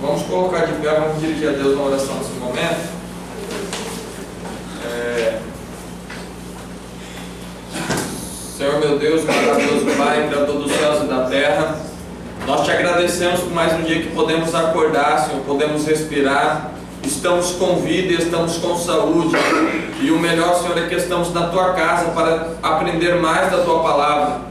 Vamos colocar de pé, vamos dirigir a Deus na oração nesse momento. Senhor meu Deus, maravilhoso Pai, Criador dos céus e da terra, nós te agradecemos por mais um dia que podemos acordar, Senhor, podemos respirar, estamos com vida e estamos com saúde, e o melhor, Senhor, é que estamos na tua casa para aprender mais da tua palavra.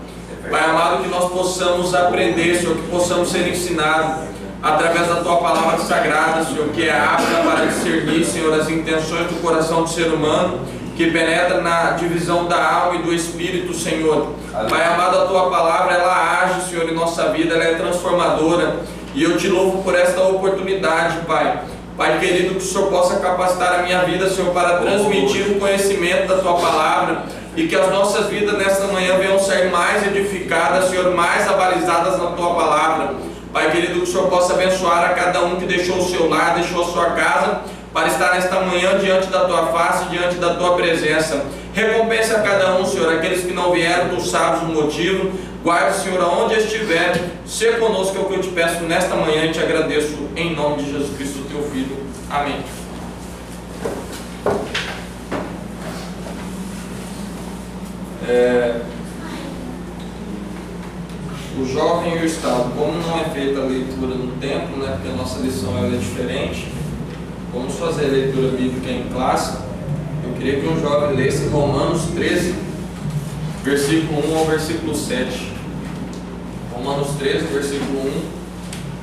Pai amado, que nós possamos aprender, Senhor, que possamos ser ensinados através da tua palavra sagrada, Senhor, que é apta para discernir, Senhor, as intenções do coração do ser humano, que penetra na divisão da alma e do espírito, Senhor. Pai amado, a tua palavra, ela age, Senhor, em nossa vida, ela é transformadora, e eu te louvo por esta oportunidade, Pai. Pai querido, que o Senhor possa capacitar a minha vida, Senhor, para transmitir o conhecimento da tua palavra, e que as nossas vidas nesta manhã venham ser mais edificadas, Senhor, mais avalizadas na tua palavra. Pai querido, que o Senhor possa abençoar a cada um que deixou o seu lar, deixou a sua casa, para estar nesta manhã diante da tua face, diante da tua presença. Recompensa a cada um, Senhor, aqueles que não vieram, tu sabes o motivo. Guarde, Senhor, aonde estiver, ser conosco, é o que eu te peço nesta manhã e te agradeço em nome de Jesus Cristo, teu Filho. Amém. O jovem e o Estado, como não é feita a leitura no templo, né, porque a nossa lição ela é diferente, vamos fazer a leitura bíblica em classe. Eu queria que um jovem lesse Romanos 13, versículo 1 ao versículo 7. Romanos 13, versículo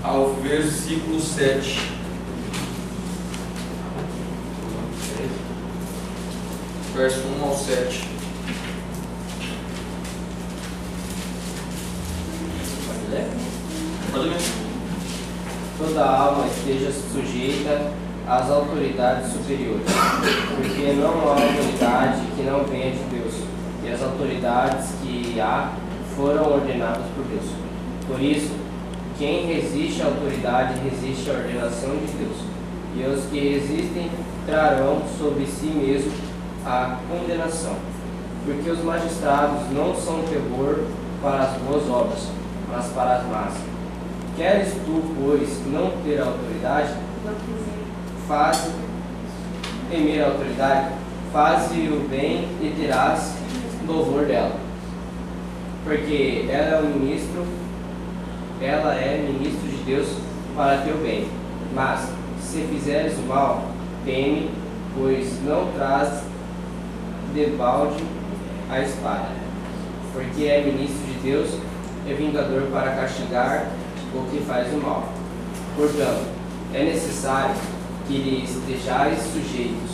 1 ao versículo 7. Verso 1 ao 7. Pode ler. Toda alma esteja sujeita às autoridades superiores, porque não há autoridade que não venha de Deus, e as autoridades que há foram ordenadas por Deus. Por isso, quem resiste à autoridade resiste à ordenação de Deus, e os que resistem trarão sobre si mesmo a condenação, porque os magistrados não são terror para as boas obras, mas para as más. Queres tu, pois, não ter autoridade? Faze temer a autoridade, faze o bem e terás louvor dela, porque ela é ministro de Deus para teu bem. Mas se fizeres o mal, teme, pois não traz debalde a espada, porque é ministro de Deus e vingador para castigar o que faz o mal. Portanto, é necessário que lhe estejais sujeitos,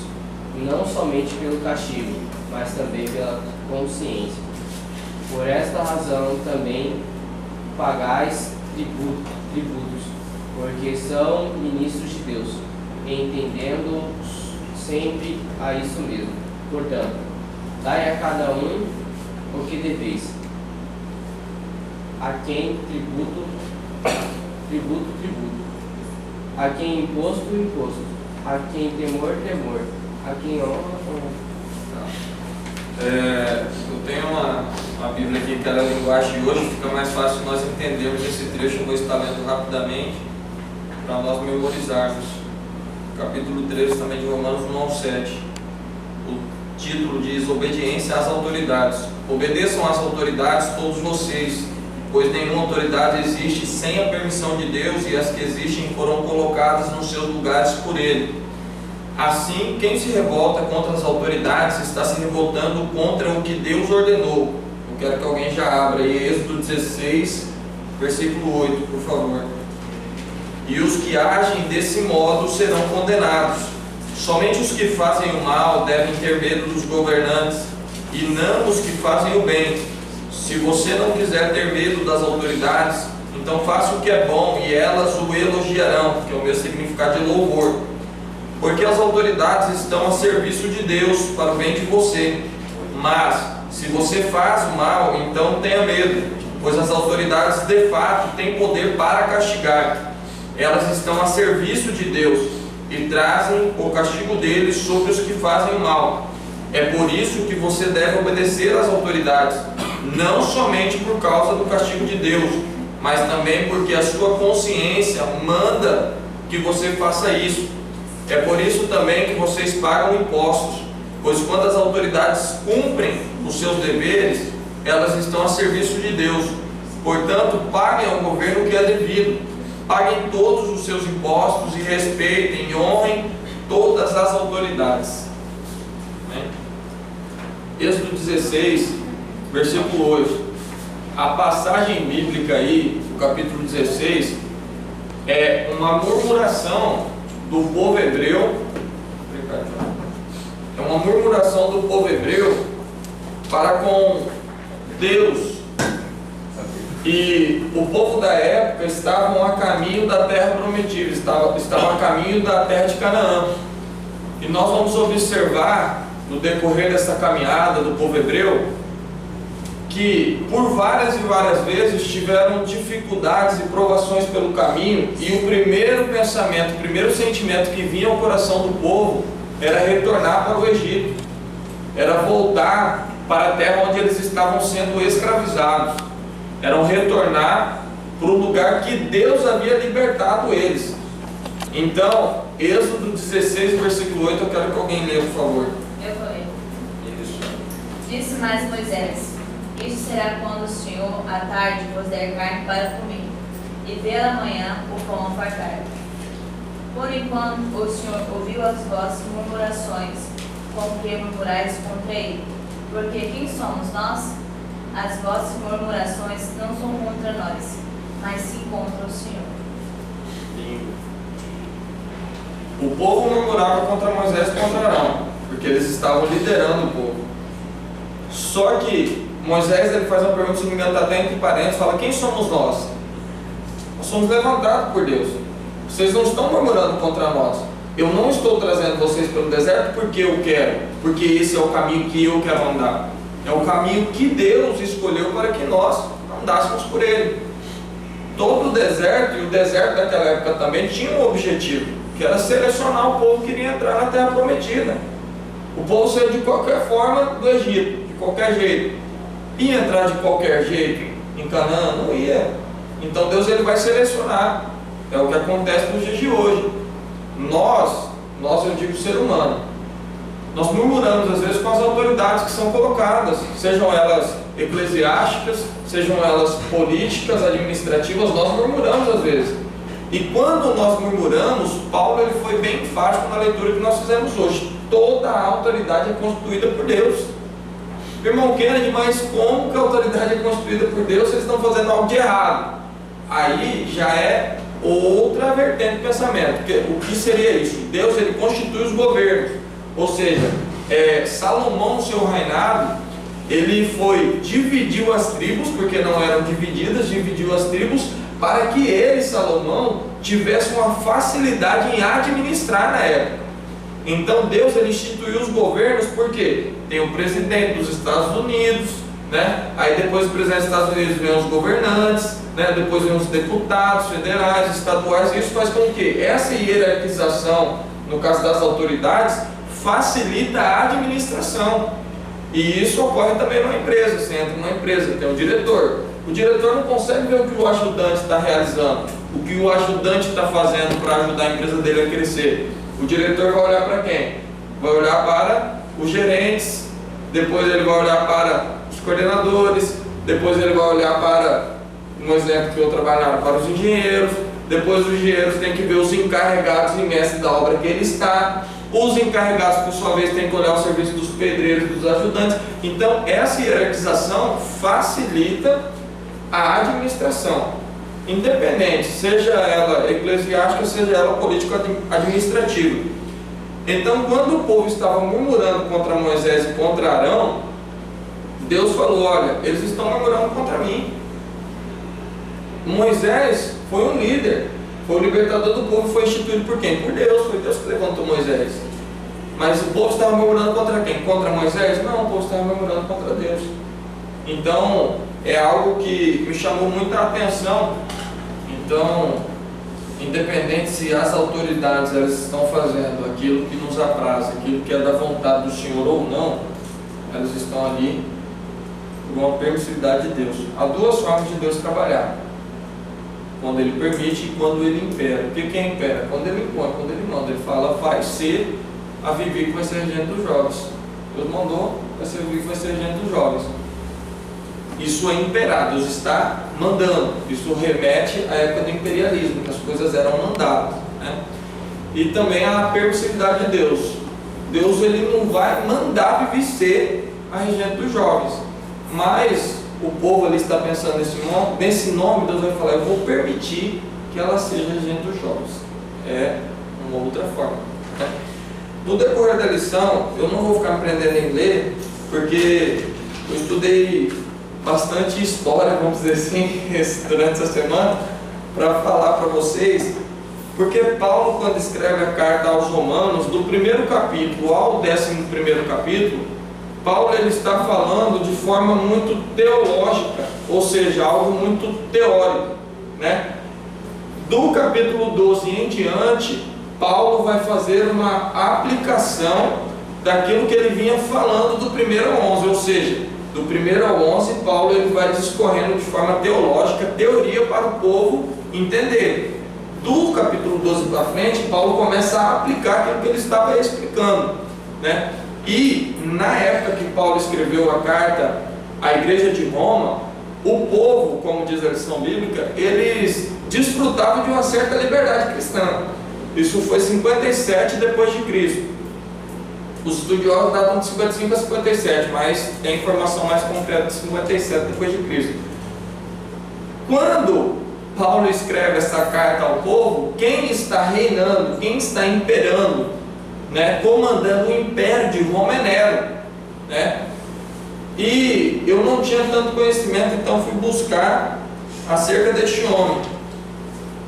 não somente pelo castigo, mas também pela consciência. Por esta razão também pagais tributos, porque são ministros de Deus, entendendo sempre a isso mesmo. Portanto, dai a cada um o que deveis. A quem tributo, a quem imposto, a quem temor, a quem honra. Eu tenho uma Bíblia aqui que ela é a linguagem de hoje, fica mais fácil nós entendermos esse trecho. Eu vou estar lendo rapidamente para nós memorizarmos. Capítulo 13 também de Romanos 1 ao 7. O título diz: Obediência às autoridades. Obedeçam às autoridades todos vocês, pois nenhuma autoridade existe sem a permissão de Deus, e as que existem foram colocadas nos seus lugares por Ele. Assim, quem se revolta contra as autoridades está se revoltando contra o que Deus ordenou. Eu quero que alguém já abra aí Êxodo 16, versículo 8, por favor. E os que agem desse modo serão condenados. Somente os que fazem o mal devem ter medo dos governantes, e não os que fazem o bem. Se você não quiser ter medo das autoridades, então faça o que é bom, e elas o elogiarão, que é o mesmo significado de louvor. Porque as autoridades estão a serviço de Deus para o bem de você. Mas, se você faz o mal, então tenha medo, pois as autoridades de fato têm poder para castigar. Elas estão a serviço de Deus e trazem o castigo deles sobre os que fazem o mal. É por isso que você deve obedecer às autoridades, não somente por causa do castigo de Deus, mas também porque a sua consciência manda que você faça isso. É por isso também que vocês pagam impostos, pois quando as autoridades cumprem os seus deveres, elas estão a serviço de Deus. Portanto, paguem ao governo o que é devido, paguem todos os seus impostos e respeitem e honrem todas as autoridades. Êxodo 16, versículo 8. A passagem bíblica aí, do capítulo 16, é uma murmuração do povo hebreu. É uma murmuração do povo hebreu para com Deus. E o povo da época estavam a caminho da terra prometida, estavam a caminho da terra de Canaã. E nós vamos observar no decorrer dessa caminhada do povo hebreu que por várias e várias vezes tiveram dificuldades e provações pelo caminho, e o primeiro pensamento, o primeiro sentimento que vinha ao coração do povo era retornar para o Egito, era voltar para a terra onde eles estavam sendo escravizados, era retornar para o lugar que Deus havia libertado eles. Então, Êxodo 16, versículo 8, eu quero que alguém leia, por favor. Eu vou ler. Isso. Disse mais Moisés: Isso será quando o Senhor à tarde vos der carne para comer, e pela manhã o pão a fartar. Por enquanto o Senhor ouviu as vossas murmurações, com que murmurais contra ele. Porque quem somos nós? As vossas murmurações não são contra nós, mas sim contra o Senhor. O povo murmurava contra Moisés e contra Arão, porque eles estavam liderando o povo. Só que Moisés, ele faz uma pergunta, se não me engano, está até entre parênteses, fala: quem somos nós? Nós somos levantados por Deus. Vocês não estão murmurando contra nós. Eu não estou trazendo vocês pelo deserto porque eu quero, porque esse é o caminho que eu quero andar. É o caminho que Deus escolheu para que nós andássemos por ele. Todo o deserto, e o deserto daquela época também, tinha um objetivo, que era selecionar o povo que iria entrar na terra prometida. O povo saiu de qualquer forma do Egito, de qualquer jeito. Ia entrar de qualquer jeito em Canaã? Não ia. Então Deus, ele vai selecionar. É o que acontece nos dias de hoje. Nós eu digo ser humano, nós murmuramos às vezes com as autoridades que são colocadas, sejam elas eclesiásticas, sejam elas políticas, administrativas, nós murmuramos às vezes. E quando nós murmuramos, Paulo, ele foi bem enfático na leitura que nós fizemos hoje: toda a autoridade é constituída por Deus. Irmão Kennedy, mas como que a autoridade é constituída por Deus se eles estão fazendo algo de errado? Aí já é outra vertente de pensamento. Porque o que seria isso? Deus, ele constitui os governos. Ou seja, Salomão, no seu reinado, ele dividiu as tribos, porque não eram divididas, dividiu as tribos, para que ele, Salomão, tivesse uma facilidade em administrar na época. Então Deus, ele instituiu os governos, porque tem o presidente dos Estados Unidos, né? Aí depois do presidente dos Estados Unidos vem os governantes, né? Depois vem os deputados federais, estaduais, e isso faz com que essa hierarquização, no caso das autoridades, facilita a administração. E isso ocorre também numa empresa. Você entra numa empresa, tem um diretor. O diretor não consegue ver o que o ajudante está realizando, o que o ajudante está fazendo para ajudar a empresa dele a crescer. O diretor vai olhar para quem? Vai olhar para os gerentes, depois ele vai olhar para os coordenadores, depois ele vai olhar para, um exemplo que eu trabalhava, para os engenheiros, depois os engenheiros têm que ver os encarregados e mestres da obra que ele está. Os encarregados, por sua vez, têm que olhar o serviço dos pedreiros, dos ajudantes. Então, essa hierarquização facilita a administração, independente, seja ela eclesiástica, seja ela político-administrativa. Então, quando o povo estava murmurando contra Moisés e contra Arão, Deus falou: olha, eles estão murmurando contra mim. Moisés foi um líder, foi o libertador do povo, foi instituído por quem? Por Deus, foi Deus que levantou Moisés. Mas o povo estava murmurando contra quem? Contra Moisés? Não, o povo estava murmurando contra Deus. Então, é algo que me chamou muita atenção. Então, independente se as autoridades elas estão fazendo aquilo que nos apraz, aquilo que é da vontade do Senhor ou não, elas estão ali por uma permissividade de Deus. Há duas formas de Deus trabalhar. quando ele permite e quando ele impera. O que é impera? Quando ele impõe, quando ele manda. Ele fala, vai ser a Vivi que vai ser regente dos jovens. Deus mandou, vai ser a Vivi que vai ser regente dos jovens. Isso é imperar, Deus está mandando. Isso remete à época do imperialismo, que as coisas eram mandadas, né? E também a permissividade de Deus. Deus, ele não vai mandar Vivi ser a regente dos jovens, mas o povo ali está pensando nesse nome, Deus vai falar, eu vou permitir que ela seja regente dos jovens. É uma outra forma, né? No decorrer da lição, eu não vou ficar me prendendo em ler, porque eu estudei bastante história, vamos dizer assim, durante essa semana, para falar para vocês, porque Paulo, quando escreve a carta aos Romanos, do primeiro capítulo ao 11º capítulo, Paulo ele está falando de forma muito teológica, ou seja, algo muito teórico, né? Do capítulo 12 em diante, Paulo vai fazer uma aplicação daquilo que ele vinha falando do 1º ao 11, ou seja, do 1º ao 11, Paulo ele vai discorrendo de forma teológica, teoria para o povo entender. Do capítulo 12 para frente, Paulo começa a aplicar aquilo que ele estava explicando, né? E na época que Paulo escreveu a carta à igreja de Roma, o povo, como diz a lição bíblica, eles desfrutavam de uma certa liberdade cristã. Isso foi 57 depois de Cristo. Os estudiosos datam de 55 a 57, mas tem informação mais concreta de 57 depois de Cristo. Quando Paulo escreve essa carta ao povo, quem está reinando, quem está imperando, né, comandando o império de Roma é Nero, né? E eu não tinha tanto conhecimento, então fui buscar acerca deste homem.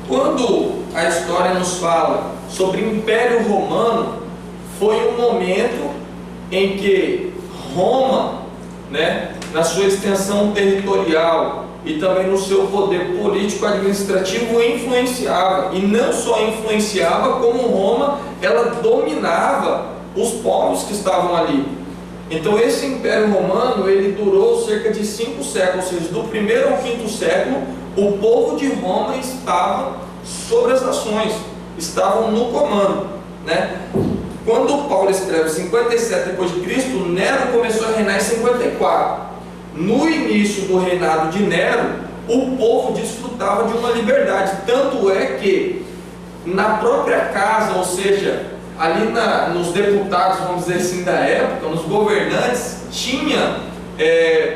Quando a história nos fala sobre o Império Romano, foi um momento em que Roma, né, na sua extensão territorial e também no seu poder político-administrativo, influenciava, e não só influenciava, como Roma, ela dominava os povos que estavam ali. Então esse Império Romano, ele durou cerca de 5 séculos, ou seja, do 1º ao 5º século, o povo de Roma estava sobre as nações, estavam no comando, né? Quando Paulo escreve 57 depois de Cristo, Nero começou a reinar em 54. No início do reinado de Nero, o povo desfrutava de uma liberdade, tanto é que na própria casa, ou seja, ali nos deputados, vamos dizer assim, da época, nos governantes, tinha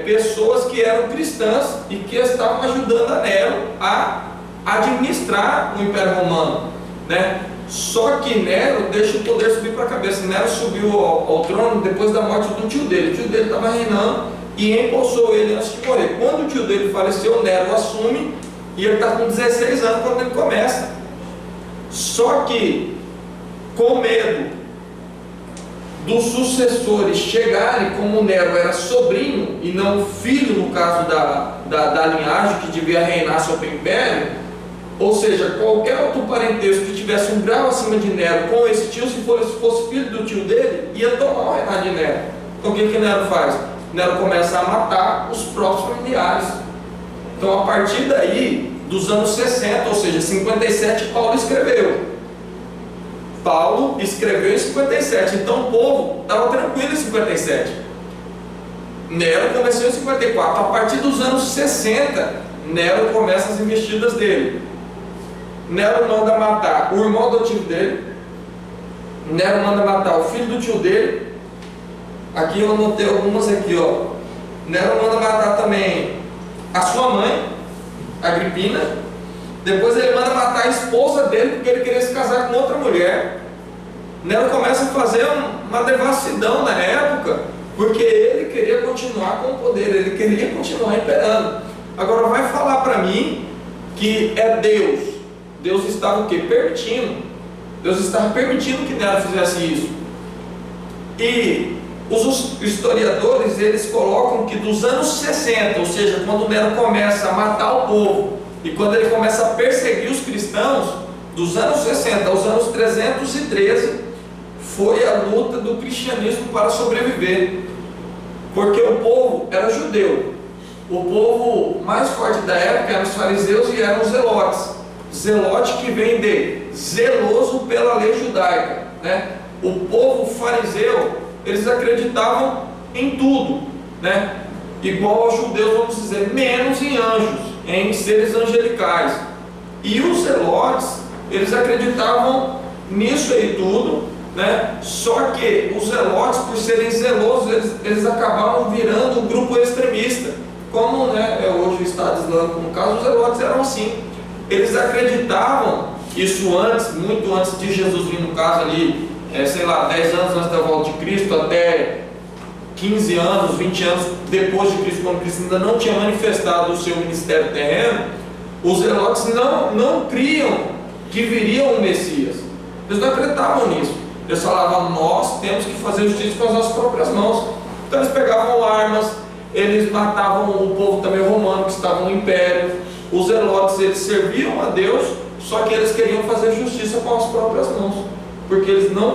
pessoas que eram cristãs e que estavam ajudando a Nero a administrar o Império Romano, né? Só que Nero deixa o poder subir para a cabeça. Nero subiu ao trono depois da morte do tio dele. O tio dele estava reinando e empossou ele antes de morrer. Quando o tio dele faleceu, Nero assume e ele está com 16 anos quando ele começa. Só que, com medo dos sucessores chegarem, como Nero era sobrinho e não filho, no caso da linhagem que devia reinar sobre o império, ou seja, qualquer outro parentesco que tivesse um grau acima de Nero com esse tio, se fosse filho do tio dele, ia tomar o reinado de Nero. Então o que Nero faz? Nero começa a matar os próprios familiares. Então a partir daí, dos anos 60, ou seja, 57, Paulo escreveu. Paulo escreveu em 57, então o povo estava tranquilo em 57. Nero começou em 54. A partir dos anos 60, Nero começa as investidas dele. Nero manda matar o irmão adotivo dele. Nero manda matar o filho do tio dele. Aqui eu anotei algumas aqui, ó. Nero manda matar também a sua mãe, Agripina. Depois ele manda matar a esposa dele, porque ele queria se casar com outra mulher. Nero começa a fazer uma devassidão na época, porque ele queria continuar com o poder, ele queria continuar imperando. Agora vai falar para mim que é Deus. Deus estava o quê? Permitindo. Deus estava permitindo que Nero fizesse isso. E os historiadores, eles colocam que dos anos 60, ou seja, quando Nero começa a matar o povo e quando ele começa a perseguir os cristãos, dos anos 60 aos anos 313, foi a luta do cristianismo para sobreviver. Porque o povo era judeu, o povo mais forte da época eram os fariseus e eram os zelotes. Zelote que vem de zeloso pela lei judaica, né? O povo fariseu, eles acreditavam em tudo, né? Igual aos judeus, vamos dizer, menos em anjos, em seres angelicais. E os zelotes, eles acreditavam nisso aí tudo, né? Só que os zelotes, por serem zelosos, eles acabavam virando um grupo extremista, como, né, hoje o Estado Islâmico, no caso, os zelotes eram assim. Eles acreditavam, isso antes, muito antes de Jesus vir, no caso ali, sei lá, 10 anos antes da volta de Cristo, até 15 anos, 20 anos depois de Cristo, quando Cristo ainda não tinha manifestado o seu ministério terreno, os zelotes não criam que viria um Messias. Eles não acreditavam nisso. Eles falavam, nós temos que fazer justiça com as nossas próprias mãos. Então eles pegavam armas, eles matavam o povo também romano que estava no império. Os zelotes, eles serviam a Deus, só que eles queriam fazer justiça com as próprias mãos, porque eles não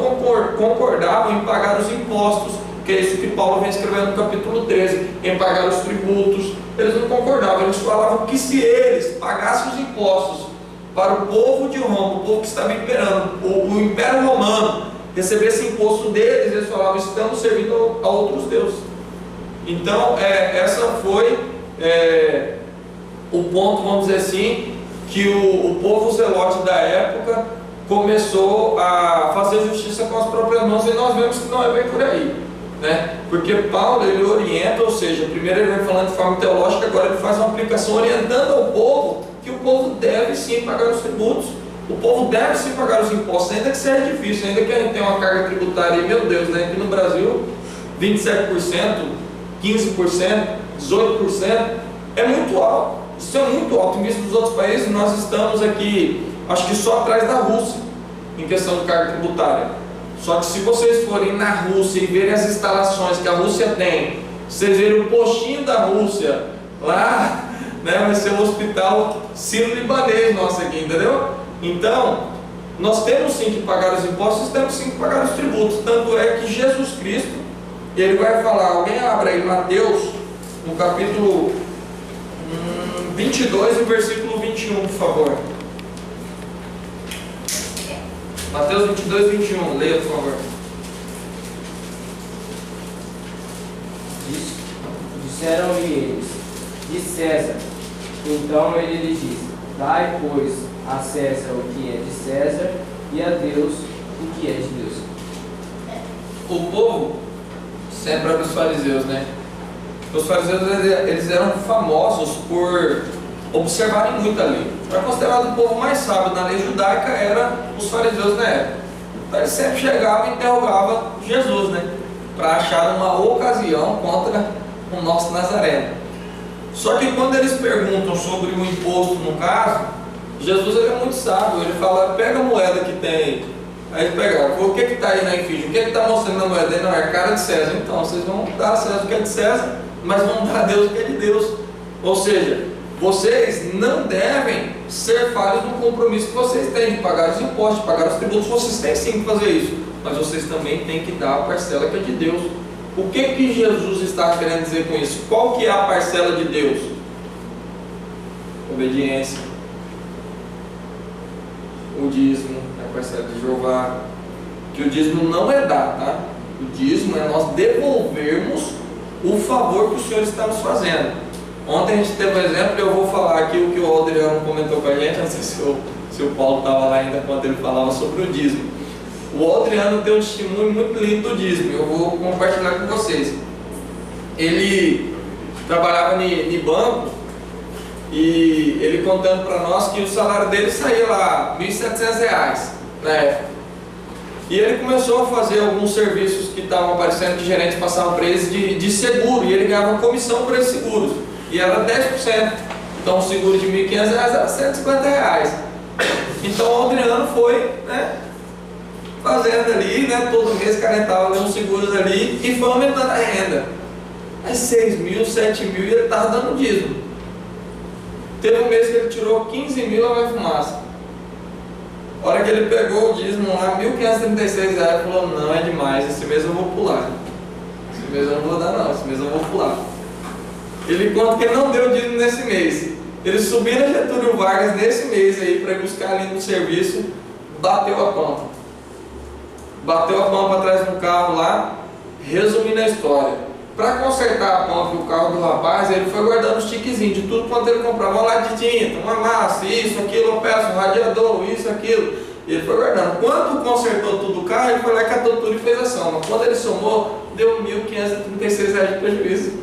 concordavam em pagar os impostos, que é isso que Paulo vem escrevendo no capítulo 13, em pagar os tributos. Eles não concordavam, eles falavam que se eles pagassem os impostos para o povo de Roma, o povo que estava imperando, o Império Romano, recebesse imposto deles, eles falavam, estamos servindo a outros deuses. Então, essa foi o ponto, vamos dizer assim, que o povo zelote da época começou a fazer justiça com as próprias mãos, e nós vemos que não é bem por aí, né? Porque Paulo, ele orienta, ou seja, primeiro ele vem falando de forma teológica, agora ele faz uma aplicação orientando ao povo que o povo deve sim pagar os tributos, o povo deve sim pagar os impostos, ainda que seja difícil, ainda que a gente tenha uma carga tributária, meu Deus, né? Aqui no Brasil, 27%, 15%, 18%, é muito alto. Isso é muito alto. Em vista dos outros países, nós estamos aqui, acho que só atrás da Rússia, em questão de carga tributária. Só que se vocês forem na Rússia e verem as instalações que a Rússia tem, vocês verem o postinho da Rússia, lá, né, vai ser o hospital sírio-libanês nosso aqui, entendeu? Então, nós temos sim que pagar os impostos, temos sim que pagar os tributos. Tanto é que Jesus Cristo, ele vai falar, alguém abra aí Mateus, no capítulo 22 e versículo 21, por favor. Mateus 22, 21, leia, por favor. Disseram-lhe eles, de César. Então ele lhes disse, dai, pois, a César o que é de César, e a Deus o que é de Deus. O povo, sempre era os fariseus, né? Os fariseus, eles eram famosos por observarem muito a lei. Era considerado o povo mais sábio na lei judaica, era os fariseus na época. Então eles sempre chegavam e interrogavam Jesus, né? Para achar uma ocasião contra o nosso Nazareno. Só que quando eles perguntam sobre o imposto no caso, Jesus, ele é muito sábio. Ele fala, pega a moeda que tem aí. Aí eles pegaram, o que está aí na efígie? O que está mostrando na moeda? Não, é a cara de César. Então, vocês vão dar a César o que é de César, mas vão dar a Deus o que é de Deus. Ou seja, vocês não devem ser falhos no compromisso que vocês têm de pagar os impostos, de pagar os tributos. Vocês têm sim que fazer isso, mas vocês também têm que dar a parcela que é de Deus. O que Jesus está querendo dizer com isso? Qual que é a parcela de Deus? Obediência. O dízimo é a parcela de Jeová. Que o dízimo não é dar, tá? O dízimo é nós devolvermos o favor que o Senhor está nos fazendo. Ontem a gente teve um exemplo, eu vou falar aqui o que o Adriano comentou com a gente, não sei se o Paulo estava lá ainda quando ele falava sobre o dízimo. O Adriano tem um testemunho muito lindo do dízimo, eu vou compartilhar com vocês. Ele trabalhava em banco e ele contando para nós que o salário dele saía lá R$ 1.700 na época. E ele começou a fazer alguns serviços que estavam aparecendo, que gerentes passavam para eles de seguro, e ele ganhava comissão por esses seguros, e era 10%. Então o seguro de R$ 1.500 era R$ 150. Então o Adriano foi, né, fazendo ali, né, todo mês carentava uns seguros ali, e foi aumentando a renda. Aí 6 mil, 7 mil, e ele estava dando dízimo. Teve um mês que ele tirou 15 mil, lá vai fumaça. A hora que ele pegou o dízimo lá, R$ 1.536, falou, não, é demais, esse mês eu vou pular. Esse mês eu não vou dar não, esse mês eu vou pular. Ele conta que ele não deu dízimo nesse mês. Ele subiu na Getúlio Vargas nesse mês aí para ir buscar ali no serviço, bateu a pampa. Bateu a pampa atrás do carro lá, resumindo a história. Para consertar a pampa e o carro do rapaz, ele foi guardando os tiquezinhos de tudo quanto ele comprava. Uma lata de tinta, uma massa, isso, aquilo, uma peça, um radiador, isso, aquilo. E ele foi guardando. Quando consertou tudo o carro, ele foi lá, catou tudo e fez a soma. Quando ele somou, deu R$ 1.536 de prejuízo.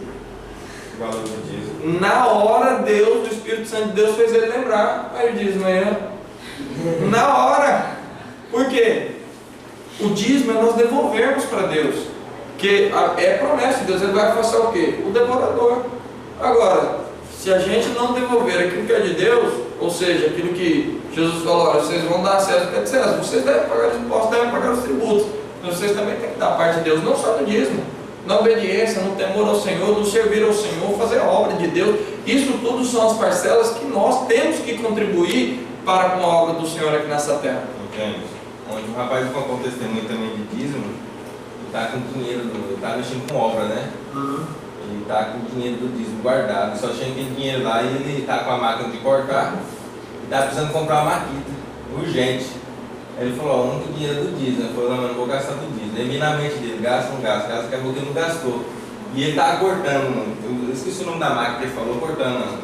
Valor do dízimo. Na hora, Deus, o Espírito Santo de Deus fez ele lembrar. Aí o dízimo aí, na hora. Por quê? O dízimo é nós devolvermos para Deus. Que é promessa de Deus, ele vai afastar o quê? O devorador. Agora, se a gente não devolver aquilo que é de Deus, ou seja, aquilo que Jesus falou, olha, vocês vão dar a César o que é de César, vocês devem pagar os impostos, devem pagar os tributos, mas vocês também têm que dar parte de Deus, não só no dízimo, na obediência, no temor ao Senhor, no servir ao Senhor, fazer a obra de Deus. Isso tudo são as parcelas que nós temos que contribuir para com a obra do Senhor aqui nessa terra. Entende? Onde o rapaz contou um testemunho também de dízimo, está com dinheiro, está mexendo com obra, né? Ele está com o dinheiro do dízimo guardado, só tinha aquele dinheiro lá e ele está com a máquina de cortar e está precisando comprar uma maquita, urgente. Aí ele falou, ó, não tem dinheiro do dízimo. Ele falou, não, mas não vou gastar do dízimo. Ele na mente dele, gasta, não gasta, gasta, acabou que ele não gastou. E ele estava cortando, mano. Eu esqueci o nome da máquina que ele falou, cortando, mano.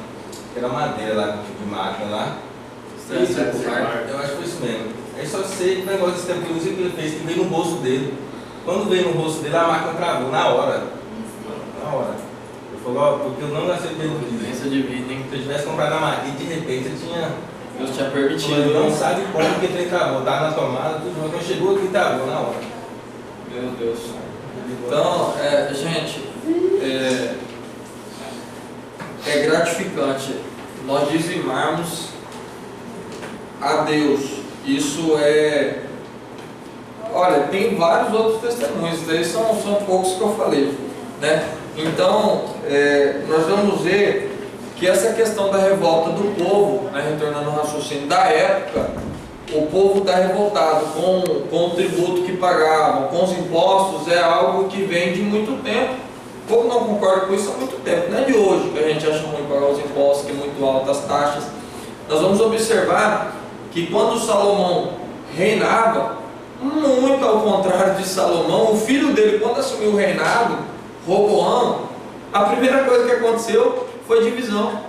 Era madeira lá, tipo de máquina lá. Isso, eu acho que foi isso mesmo. Aí só sei que o negócio desse tempo que ele fez, que veio no bolso dele. Quando veio no rosto dele, a máquina travou, na hora. Na hora. Ele falou, ó, porque eu não gastei o dinheiro do dízimo. Providência divina, hein? Se eu tivesse comprado a máquina, de repente eu tinha... Deus tinha Ele permitido. não sabe como que ele travou, tava na tomada, tudo, mas quando chegou aqui, travou na hora. Meu Deus. Então, gente, é gratificante nós dizimarmos a Deus. Isso é... Olha, tem vários outros testemunhos, daí são poucos que eu falei, né? Então, nós vamos ver que essa questão da revolta do povo, né, retornando ao raciocínio da época, o povo está revoltado com o tributo que pagavam, com os impostos, é algo que vem de muito tempo. O povo não concorda com isso há muito tempo, não é de hoje que a gente acha ruim pagar os impostos, que é muito altas as taxas. Nós vamos observar que quando Salomão reinava, muito ao contrário de Salomão, o filho dele, quando assumiu o reinado, Roboão, a primeira coisa que aconteceu foi divisão.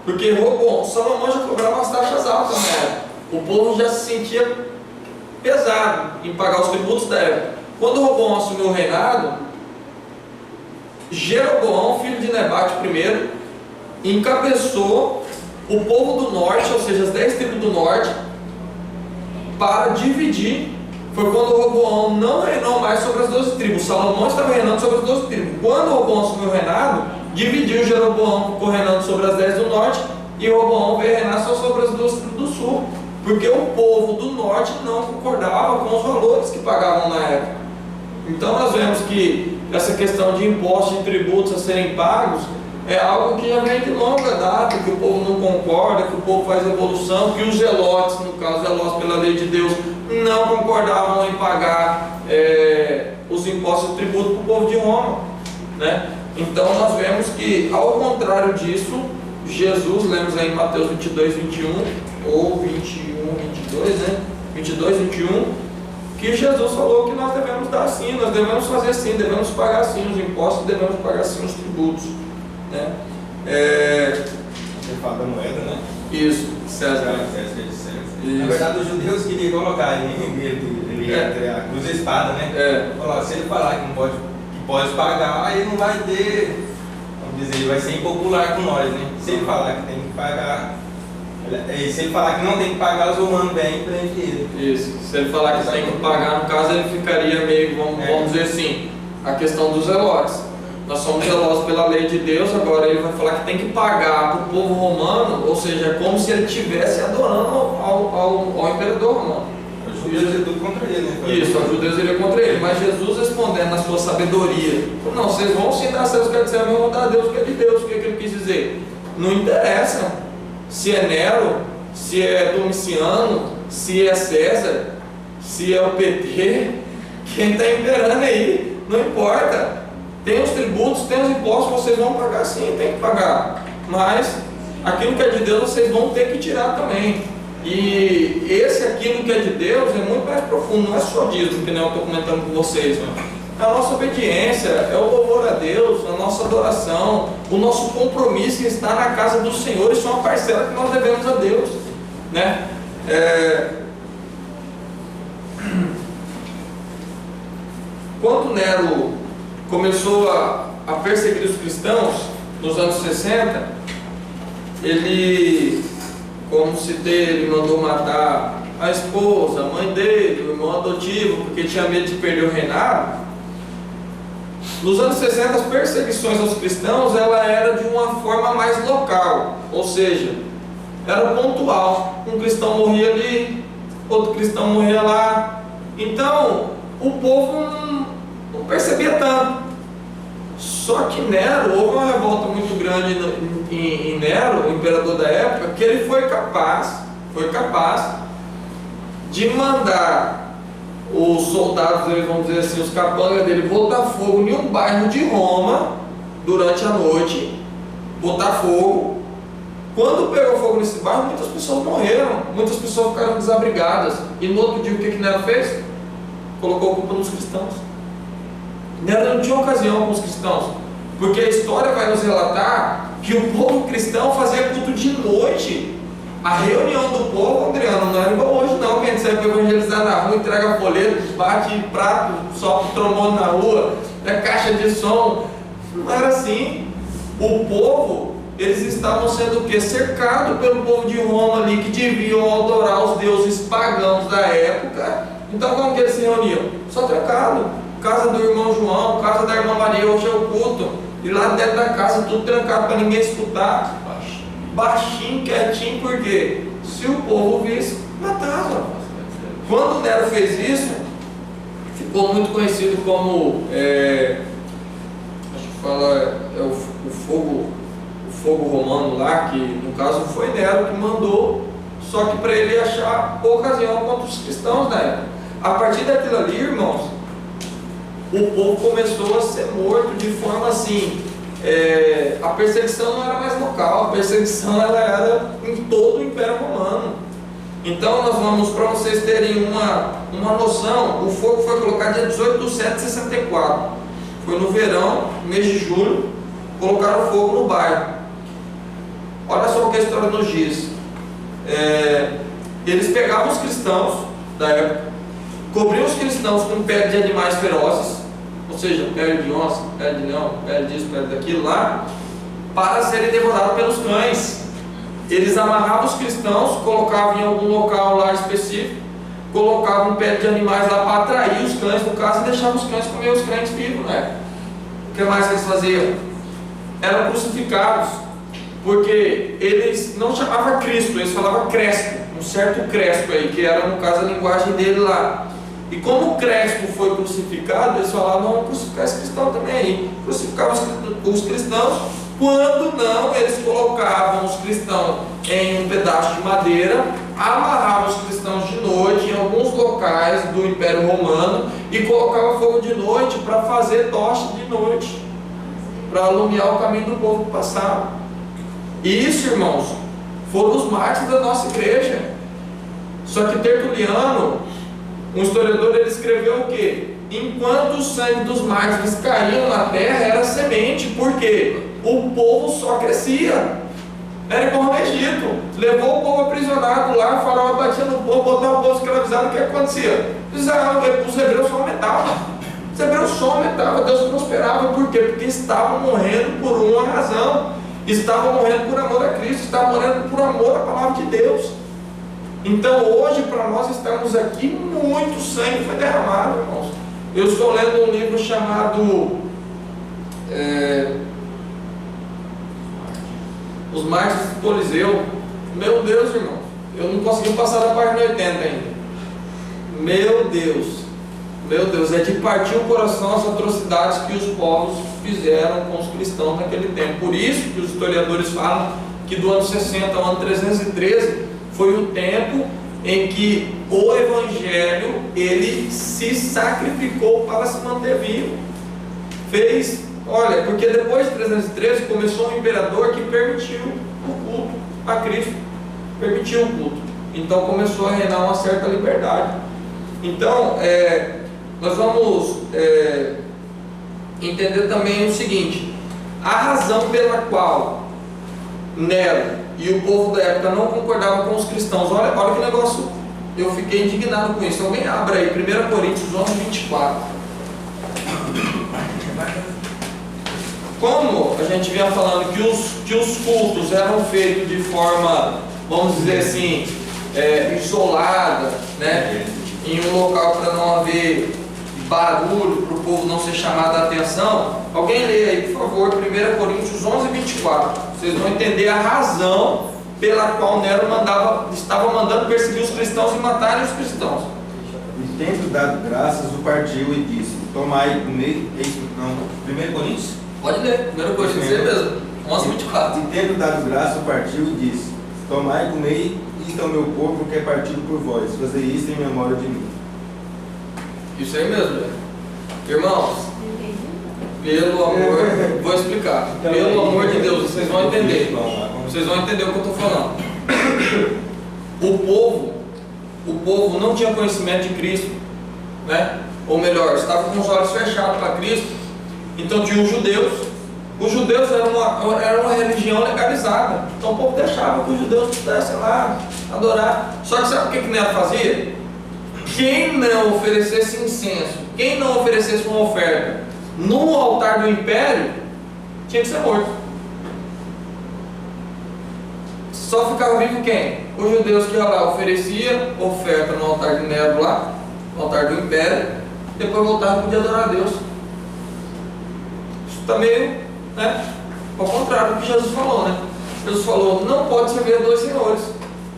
Porque Salomão já cobrava as taxas altas na época. O povo já se sentia pesado em pagar os tributos da época. Quando Roboão assumiu o reinado, Jeroboão, filho de Nebate primeiro, encabeçou o povo do norte, ou seja, as 10 tribos do norte, para dividir. Foi quando Roboão não reinou mais sobre as 12 tribos. Salomão estava reinando sobre as 12 tribos. Quando Roboão assumiu o reinado, dividiu Jeroboão, ficou reinando sobre as 10 do norte, e Roboão veio reinar só sobre as 12 tribos do sul, porque o povo do norte não concordava com os valores que pagavam na época. Então nós vemos que essa questão de impostos e tributos a serem pagos é algo que já vem de longa data, que o povo não concorda, que o povo faz evolução, que os zelotes, no caso zelotes pela lei de Deus, não concordavam em pagar os impostos e tributos para o povo de Roma, né? Então nós vemos que, ao contrário disso, Jesus, lemos aí em Mateus 22, 21, ou 21, 22, né? 22, 21, que Jesus falou que nós devemos dar assim, nós devemos fazer assim, devemos pagar assim os impostos, devemos pagar assim os tributos, né? Você fala da moeda, né? Isso, César. Na verdade, os judeus queriam colocar ele entre a cruz e a espada, né? Falar, se ele falar que não pode pagar, aí não vai ter, vamos dizer, ele vai ser impopular com nós, né? Se ele falar que tem que pagar, se ele falar que não tem que pagar, os romanos vêm e prendem ele. Isso, se ele falar que tem que pagar, no caso ele ficaria meio, vamos dizer assim, a questão dos zelotes. Nós somos zelosos pela lei de Deus, agora ele vai falar que tem que pagar para o povo romano, ou seja, é como se ele estivesse adorando ao imperador romano. Os judeus é tudo contra ele, né? Isso, os judeus iriam contra ele, mas Jesus respondendo na sua sabedoria, não, vocês vão se dar a Deus o que é de Deus, vão dar a Deus o que é de Deus, o que ele quis dizer? Não interessa se é Nero, se é Domiciano, se é César, se é o PT, quem está imperando aí, não importa. Tem os tributos, tem os impostos, vocês vão pagar sim, tem que pagar. Mas aquilo que é de Deus vocês vão ter que tirar também. E esse aquilo que é de Deus é muito mais profundo, não é só dízimo, que nem eu estou comentando com vocês. É a nossa obediência, é o louvor a Deus, a nossa adoração, o nosso compromisso em estar na casa do Senhor. Isso é uma parcela que nós devemos a Deus, né? Quando Nero começou a perseguir os cristãos nos anos 60, ele, como citei, ele mandou matar a esposa, a mãe dele, o irmão adotivo, porque tinha medo de perder o reinado. Nos anos 60, as perseguições aos cristãos ela era de uma forma mais local, ou seja, era pontual. Um cristão morria ali, outro cristão morria lá. Então, o povo não percebia tanto. Só que Nero, houve uma revolta muito grande em Nero, o imperador da época, que ele foi capaz de mandar os soldados, eles vão dizer assim, os capangas dele, botar fogo em um bairro de Roma durante a noite, botar fogo. Quando pegou fogo nesse bairro, muitas pessoas morreram, muitas pessoas ficaram desabrigadas. E no outro dia, o que Nero fez? Colocou a culpa nos cristãos. Nero não tinha ocasião com os cristãos, porque a história vai nos relatar que o povo cristão fazia culto de noite. A reunião do povo, Adriano, não era igual hoje não, que a gente sai para evangelizar na rua, entrega folheto, bate prato, sopra trombone na rua, caixa de som. Não era assim. O povo, eles estavam sendo o quê? Cercados pelo povo de Roma ali, que deviam adorar os deuses pagãos da época. Então como que eles se reuniam? Só trancado. Casa do irmão João, casa da irmã Maria, hoje é o culto. E lá dentro da casa, tudo trancado para ninguém escutar. Baixinho, quietinho, porque se o povo visse, matava. Quando Nero fez isso, ficou muito conhecido como acho que fala o fogo romano lá, que no caso foi Nero que mandou, só que para ele achar ocasião contra os cristãos na época. A partir daquilo ali, irmãos, o povo começou a ser morto de forma assim. A perseguição não era mais local, a perseguição ela era em todo o Império Romano. Então nós vamos, para vocês terem uma noção, o fogo foi colocado dia 18/7/64. Foi no verão, mês de julho, colocaram fogo no bairro. Olha só o que a história nos diz. Eles pegavam os cristãos da época, cobriam os cristãos com pele de animais ferozes, ou seja, pele de onça, pele de leão, pele disso, pele daquilo lá, para serem devorados pelos cães. Eles amarravam os cristãos, colocavam em algum local lá específico, colocavam pele de animais lá para atrair os cães, no caso, e deixavam os cães comer os crentes vivos, né? O que mais que eles faziam? Eram crucificados, porque eles não chamavam Cristo, eles falavam Crespo, um certo Crespo aí, que era no caso a linguagem dele lá. E como o Crespo foi crucificado, eles falavam, vamos crucificar esse cristão também aí. Crucificavam os cristãos, quando não, eles colocavam os cristãos em um pedaço de madeira, amarravam os cristãos de noite em alguns locais do Império Romano e colocavam fogo de noite para fazer tocha de noite, para alumiar o caminho do povo que passava. E isso, irmãos, foram os mártires da nossa igreja. Só que Tertuliano, um historiador, ele escreveu o quê? Enquanto o sangue dos mártires caía na terra, era semente, porque o povo só crescia. Era como no Egito, levou o povo aprisionado lá, o faraó batia no povo, botava o povo escravizado, o que acontecia? Os hebreus só aumentavam, os hebreus só aumentavam, Deus prosperava, por quê? Porque estavam morrendo por uma razão, estavam morrendo por amor a Cristo, estavam morrendo por amor à palavra de Deus. Então hoje, para nós estarmos aqui, muito sangue foi derramado, irmãos. Eu estou lendo um livro chamado Os Mártires do Coliseu. Meu Deus, irmão, eu não consegui passar da página 80 ainda. Meu Deus, é de partir o coração as atrocidades que os povos fizeram com os cristãos naquele tempo. Por isso que os historiadores falam que do ano 60 ao ano 313 foi o tempo em que o Evangelho ele se sacrificou para se manter vivo. Fez Olha, porque depois de 313 começou um imperador que permitiu o culto a Cristo, permitiu o culto. Então começou a reinar uma certa liberdade. Então, nós vamos entender também o seguinte: a razão pela qual Nero e o povo da época não concordavam com os cristãos. Olha que negócio, eu fiquei indignado com isso. Alguém abra aí, 1 Coríntios 11, 24. Como a gente vinha falando que os cultos eram feitos de forma, vamos dizer assim, isolada, né? Em um local para não haver barulho, para o povo não ser chamado a atenção. Alguém lê aí, por favor, 1 Coríntios 11, 24. Vocês vão entender a razão pela qual Nero estava mandando perseguir os cristãos e matarem os cristãos. E tendo dado graças, o partiu e disse: tomai e comei. Não, 1 Coríntios? Pode ler, 1 Coríntios, você mesmo, 11, 24. E tendo dado graças, o partiu e disse: tomai e comei, isto é o meu corpo que é partido por vós. Fazei isto em memória de mim. Isso aí mesmo, né? Irmãos, pelo amor, vou explicar. Pelo amor de Deus, vocês vão entender. Vocês vão entender o que eu estou falando. O povo não tinha conhecimento de Cristo, né? Ou melhor, estava com os olhos fechados para Cristo. Então tinha os judeus. Os judeus eram uma religião legalizada. Então o povo deixava que os judeus pudessem lá adorar. Só que sabe o que Nero fazia? Quem não oferecesse incenso, quem não oferecesse uma oferta no altar do império, tinha que ser morto. Só ficava vivo quem? Os judeus que iam lá, oferecia oferta no altar de Nero lá, no altar do império, depois voltava e podia adorar a Deus. Isso está meio, né, ao contrário do que Jesus falou, né? Jesus falou: não pode servir a dois senhores.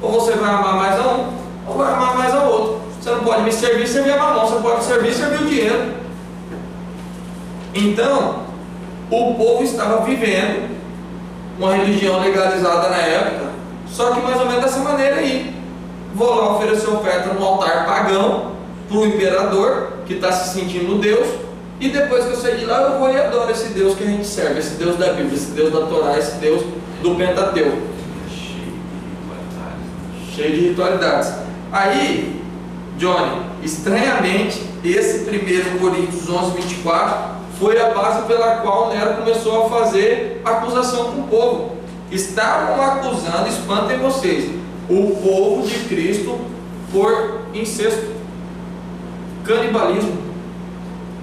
Ou você vai amar mais a um, ou vai amar mais a outro. Você não pode me servir e servir a mamão, você pode servir e servir o dinheiro. Então, o povo estava vivendo uma religião legalizada na época, só que mais ou menos dessa maneira aí. Vou lá oferecer oferta no altar pagão para o imperador, que está se sentindo Deus, e depois que eu sair de lá, eu vou e adoro esse Deus que a gente serve, esse Deus da Bíblia, esse Deus da Torá, esse Deus do Pentateuco. Cheio de ritualidades. Aí, Johnny, estranhamente, esse 1 Coríntios 11, 24 foi a base pela qual Nero começou a fazer acusação com o povo. Estavam acusando, espantem vocês, o povo de Cristo por incesto, canibalismo.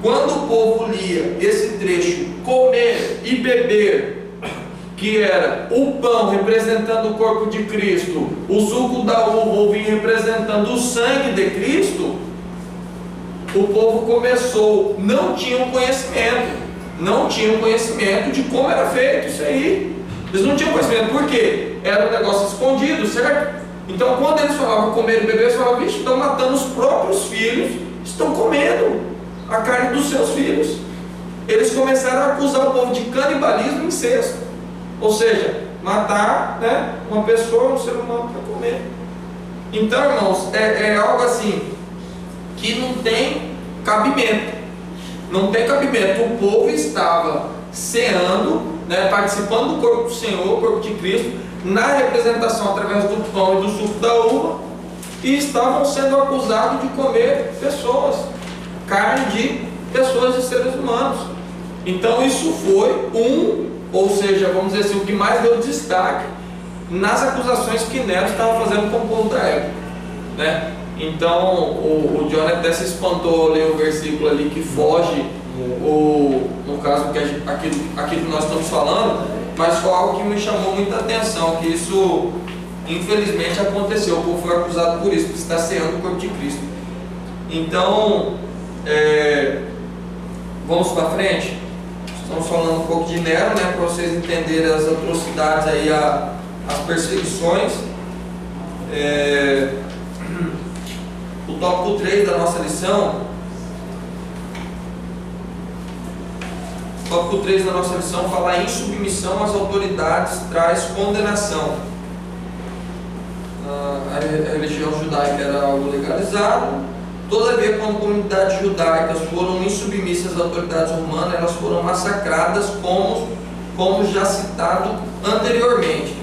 Quando o povo lia esse trecho, comer e beber, que era o pão representando o corpo de Cristo, o suco da uva ou vinho representando o sangue de Cristo, o povo começou, não tinham conhecimento de como era feito isso aí. Eles não tinham conhecimento, por quê? Era um negócio escondido, certo? Então quando eles falavam comer e beber, eles falavam: vixe, estão matando os próprios filhos, estão comendo a carne dos seus filhos. Eles começaram a acusar o povo de canibalismo e incesto. Ou seja, matar, né, uma pessoa, um ser humano para comer. Então, irmãos, é algo assim que não tem cabimento. Não tem cabimento. O povo estava ceando, né, participando do corpo do Senhor, o corpo de Cristo, na representação através do pão e do suco da uva, e estavam sendo acusados de comer pessoas, carne de pessoas e seres humanos. Então isso foi ou seja, vamos dizer assim, o que mais deu destaque nas acusações que Nero estava fazendo com o povo da época, né? Então o Johnny até se espantou ao ler o versículo ali que foge, no caso aquilo que nós estamos falando, mas foi algo que me chamou muita atenção, que isso infelizmente aconteceu. O povo foi acusado por isso, por estar ceando o corpo de Cristo. Então vamos para frente. Estamos falando um pouco de Nero, né, para vocês entenderem as atrocidades aí, as perseguições. O tópico 3 da nossa lição. O tópico 3 da nossa lição fala: em submissão às autoridades traz condenação. A religião judaica era algo legalizado, Todavia, quando comunidades judaicas foram insubmissas às autoridades romanas, elas foram massacradas, como já citado anteriormente.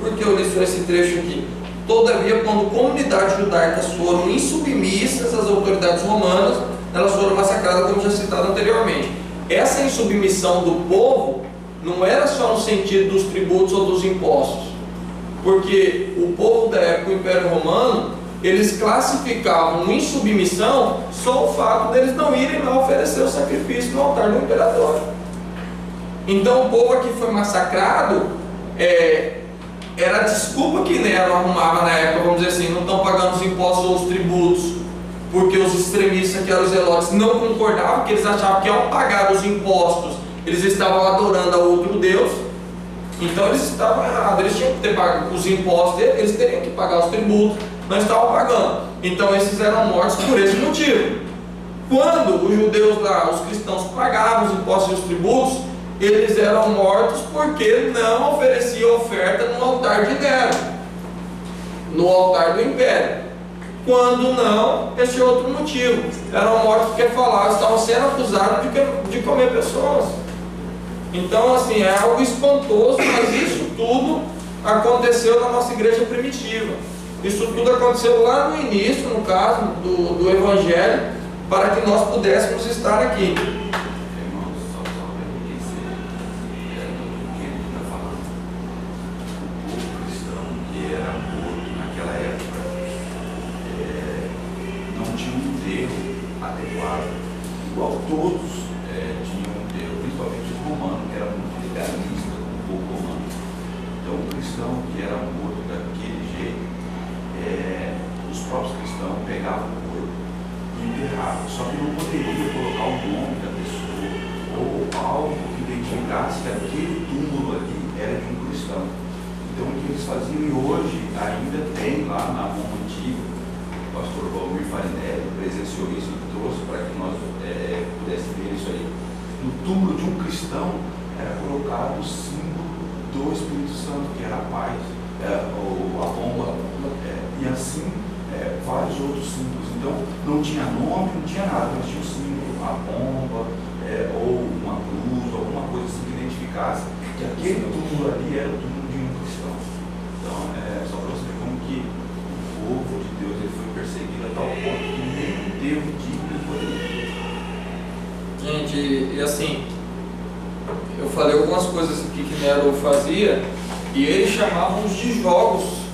Por que eu li só esse trecho aqui? Todavia, quando comunidades judaicas foram insubmissas às autoridades romanas, elas foram massacradas, como já citado anteriormente. Essa insubmissão do povo não era só no sentido dos tributos ou dos impostos, porque o povo da época, o Império Romano, eles classificavam insubmissão só o fato deles não irem lá oferecer o sacrifício no altar do imperador. Então o povo aqui foi massacrado, era a desculpa que Nero arrumava na época, vamos dizer assim, não estão pagando os impostos ou os tributos, porque os extremistas, que eram os zelotes, não concordavam, porque eles achavam que ao pagar os impostos, eles estavam adorando a outro Deus. Então eles estavam errados, eles tinham que ter pago os impostos deles, eles teriam que pagar os tributos, não estavam pagando. Então esses eram mortos por esse motivo. Quando os judeus lá, os cristãos, pagavam os impostos e os tributos, eles eram mortos porque não ofereciam oferta no altar de Nero, no altar do império. Quando não, esse é outro motivo. Eram mortos porque falavam, estavam sendo acusados de comer pessoas. Então, assim, é algo espantoso, mas isso tudo aconteceu na nossa igreja primitiva. Isso tudo aconteceu lá no início, no caso do Evangelho, para que nós pudéssemos estar aqui. Irmãos, só para dizer, o que ele está falando. O povo cristão que era morto naquela época não tinha um enterro adequado, igual todos tinham um enterro, principalmente os romanos, que era muito legalista com o povo romano. Então, o cristão que era morto daquele jeito, os próprios cristãos pegavam o corpo e enterravam, só que não poderia colocar o nome da pessoa ou algo que identificasse que aquele túmulo ali era de um cristão. Então, o que eles faziam, e hoje ainda tem lá na Roma antiga, o pastor Valmir Farinelli presenciou isso e trouxe para que nós pudéssemos ver isso aí. No túmulo de um cristão era colocado o símbolo do Espírito Santo, que era a paz, ou a pomba, e assim vários outros símbolos. Então não tinha nome, não tinha nada, mas tinha o símbolo, a pomba, ou uma cruz, alguma coisa assim que identificasse que aquele túmulo ali era o túmulo de um cristão. Então, só para você ver como que o povo de Deus ele foi perseguido a tal ponto que nem um enterro digno poderia. Gente, e assim, eu falei algumas coisas aqui que Nero fazia, e eles chamavam de jogos.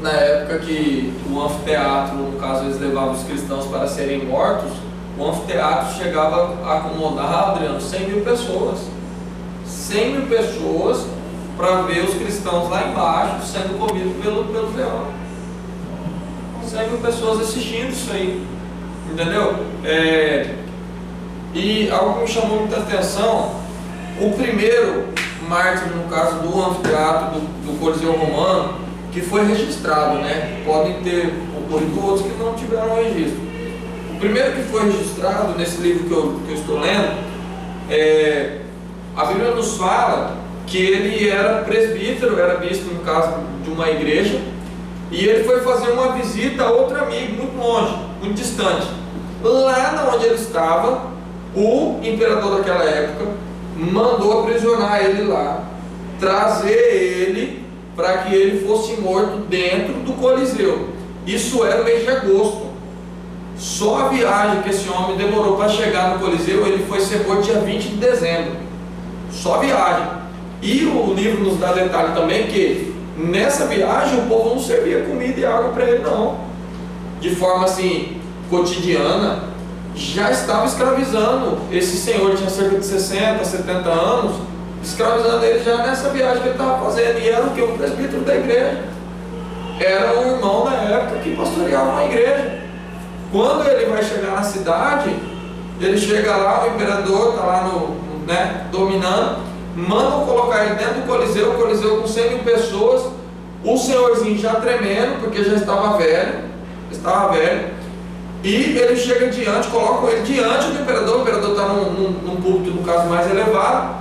Na época que o anfiteatro, no caso eles levavam os cristãos para serem mortos, o anfiteatro chegava a acomodar, Adriano, 100 mil pessoas. 100 mil pessoas para ver os cristãos lá embaixo sendo comidos pelos leões. 100 mil pessoas assistindo isso aí, entendeu? E algo que me chamou muita atenção, o primeiro mártir, no caso do anfiteatro do Coliseu Romano, que foi registrado, né? Podem ter ocorrido outros que não tiveram registro. O primeiro que foi registrado nesse livro que eu estou lendo, a Bíblia nos fala que ele era presbítero, era bispo no caso de uma igreja, e ele foi fazer uma visita a outro amigo, muito longe, muito distante. Lá onde ele estava, o imperador daquela época mandou aprisionar ele lá, trazer ele para que ele fosse morto dentro do Coliseu. Isso era o mês de agosto. Só a viagem que esse homem demorou para chegar no Coliseu, ele foi ser morto dia 20 de dezembro. Só a viagem. E o livro nos dá detalhe também que nessa viagem o povo não servia comida e água para ele não. De forma assim, cotidiana, já estava escravizando. Esse senhor tinha cerca de 60, 70 anos, escravizando ele já nessa viagem que ele estava fazendo. E era o que? Um presbítero da igreja. Era um irmão na época que pastoreava uma igreja. Quando ele vai chegar na cidade, ele chega lá, o imperador está lá dominando, mandam colocar ele dentro do Coliseu, o Coliseu com 100 mil pessoas, o senhorzinho já tremendo, porque já estava velho, e ele chega diante, colocam ele diante do imperador, o imperador está num púlpito, no caso, mais elevado.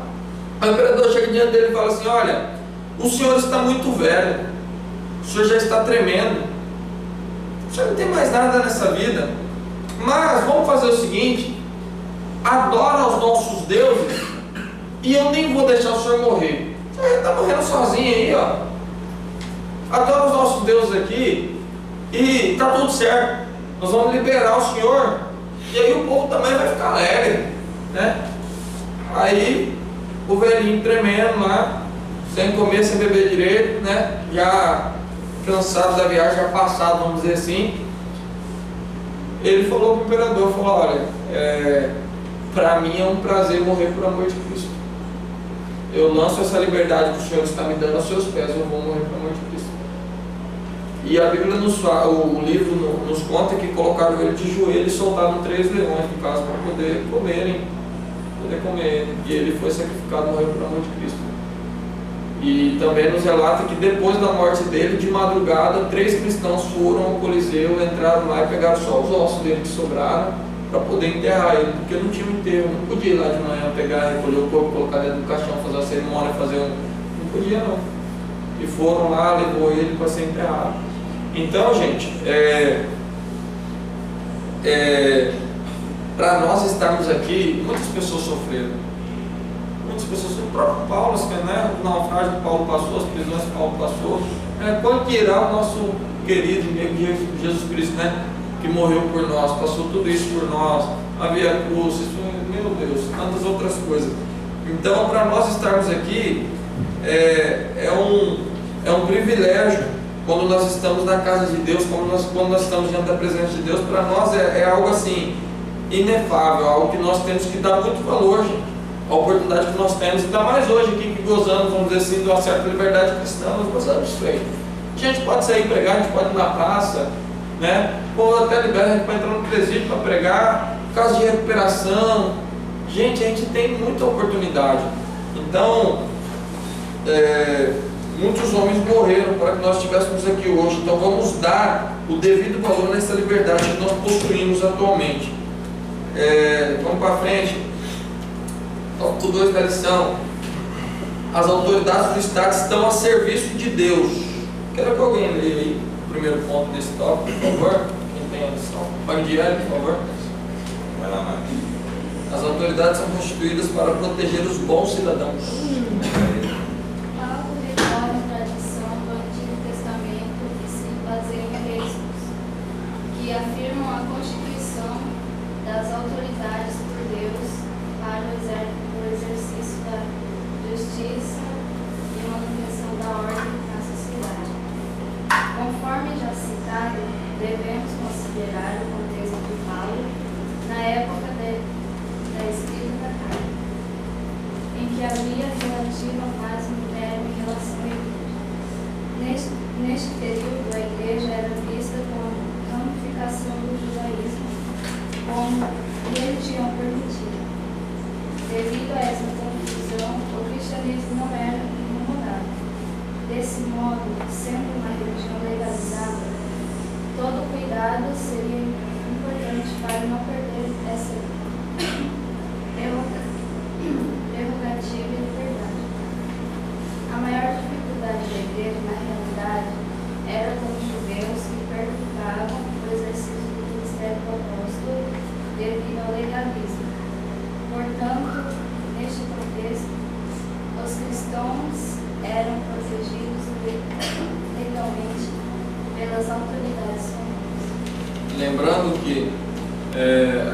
O imperador chega diante dele e fala assim: olha, o senhor está muito velho, o senhor já está tremendo, o Você não tem mais nada nessa vida. Mas vamos fazer o seguinte: adora os nossos deuses e eu nem vou deixar o senhor morrer. Você está morrendo sozinho aí, ó. Adora os nossos deuses aqui e está tudo certo. Nós vamos liberar o senhor e aí o povo também vai ficar alegre, né? Aí o velhinho tremendo lá, sem comer, sem beber direito, né? Já cansado da viagem, já passado, vamos dizer assim. Ele falou para o imperador, falou: olha, para mim é um prazer morrer por amor de Cristo. Eu lanço essa liberdade que o Senhor está me dando aos seus pés, eu vou morrer por amor de Cristo. E a Bíblia o livro nos conta que colocaram ele de joelho e soltaram 3 leões no caso para poder comer. E ele foi sacrificado, morreu por amor de Cristo. E também nos relata que depois da morte dele, de madrugada, 3 cristãos foram ao Coliseu, entraram lá e pegaram só os ossos dele que sobraram para poder enterrar ele, porque não tinha um enterro, não podia ir lá de manhã pegar, recolher o corpo, colocar dentro do caixão, fazer a cerimônia, não podia não. E foram lá, levou ele para ser enterrado. Então, gente, para nós estarmos aqui, muitas pessoas sofreram. Muitas pessoas, o próprio Paulo, né? O naufrágio que Paulo passou, as prisões que Paulo passou. Quando dirá o nosso querido amigo Jesus Cristo, né? Que morreu por nós, passou tudo isso por nós, havia cruz, meu Deus, tantas outras coisas. Então, para nós estarmos aqui, é um privilégio quando nós estamos na casa de Deus, quando nós estamos diante da presença de Deus. Para nós é algo assim, inefável, algo que nós temos que dar muito valor, gente. A oportunidade que nós temos, ainda mais hoje aqui que gozamos, vamos dizer assim, de uma certa liberdade cristã, nós gozamos disso aí. A gente pode sair pregar, a gente pode ir na praça, né? Ou até libera, a gente pode entrar no presídio para pregar, caso de recuperação. Gente, a gente tem muita oportunidade. Então, muitos homens morreram para que nós estivéssemos aqui hoje. Então vamos dar o devido valor nessa liberdade que nós possuímos atualmente. Vamos para frente. Tópico 2 da lição: as autoridades do Estado estão a serviço de Deus. Quero que alguém leia aí o primeiro ponto desse tópico, por favor. Quem tem a lição? Bandieri, por favor. Vai lá, Marcos. As autoridades são constituídas para proteger os bons cidadãos. Algo recorre à tradição do Antigo Testamento e se baseia em textos que afirmam a constituição das autoridades por Deus para o exercício da justiça e manutenção da ordem na sociedade. Conforme já citado, devemos considerar o contexto de Paulo na época da escrita da carta, em que havia relativa paz no império em relação à igreja. Neste período, a igreja era vista como ramificação do judaísmo, como religião permitida. Devido a essa confusão, o cristianismo não era incomodado. Desse modo, sendo uma religião legalizada, todo cuidado seria importante para não perder essa prerrogativa e liberdade. A maior dificuldade da igreja, na realidade, era com os judeus que perturbavam o exercício do ministério do apóstolo devido ao legalismo. Portanto, neste contexto, os cristãos eram protegidos legalmente pelas autoridades romanas. Lembrando que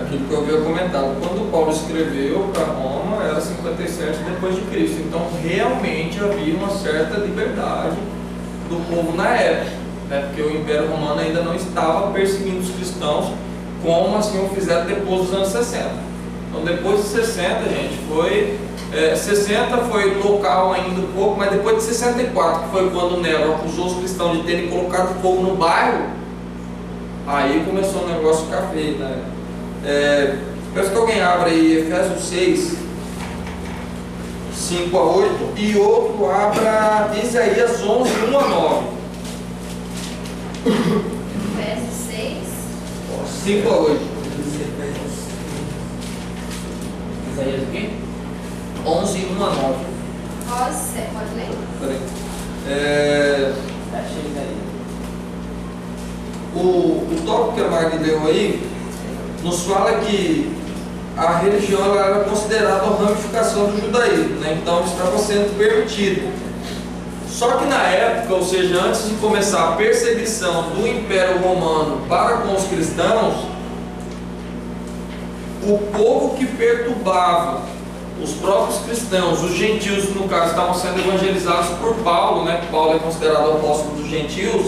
aquilo que eu havia comentado, quando Paulo escreveu para Roma era 57 depois de Cristo. Então realmente havia uma certa liberdade do povo na época, né? Porque o Império Romano ainda não estava perseguindo os cristãos como assim o fizeram depois dos anos 60. Então depois de 60, gente, 60 foi local ainda um pouco, mas depois de 64, que foi quando Nero acusou os cristãos de terem colocado fogo no bairro, aí começou o negócio ficar feio, né? Peço que alguém abra aí Efésios 6, 5 a 8, e outro abra Isaías 11, 1 a 9. Efésios 6. 5 a 8. Isaías o quê? 11, 1 a 9. Você pode ler? Peraí. Achei Isaías. o tópico que a Magda leu aí nos fala que a religião ela era considerada uma ramificação do judaísmo, né? Então estava sendo permitido. Só que na época, ou seja, antes de começar a perseguição do Império Romano para com os cristãos, o povo que perturbava os próprios cristãos, os gentios, no caso, estavam sendo evangelizados por Paulo, né? Paulo é considerado o apóstolo dos gentios.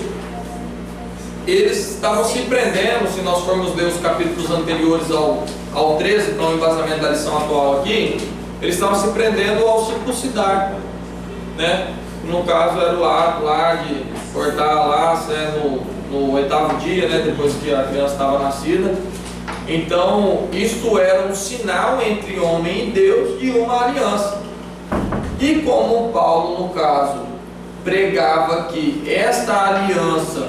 Eles estavam se prendendo, se nós formos ler os capítulos anteriores ao 13, então o embasamento da lição atual aqui, eles estavam se prendendo ao circuncidar, né? No caso era o ato lá de cortar lá no 8º dia, né? Depois que a criança estava nascida. Então, isto era um sinal entre homem e Deus de uma aliança. E como Paulo, no caso, pregava que esta aliança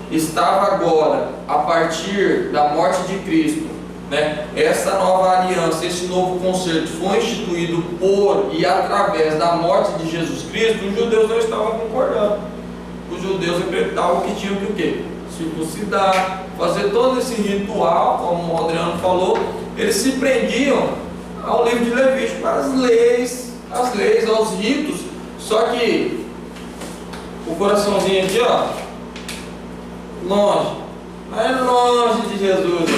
estava agora, a partir da morte de Cristo, né? Essa nova aliança, esse novo concerto foi instituído por e através da morte de Jesus Cristo, os judeus não estavam concordando. Os judeus acreditavam que tinham que o quê? Circuncidar, fazer todo esse ritual, como o Adriano falou. Eles se prendiam ao livro de Levítico, às leis, aos ritos. Só que o coraçãozinho aqui, ó, longe, mas longe de Jesus.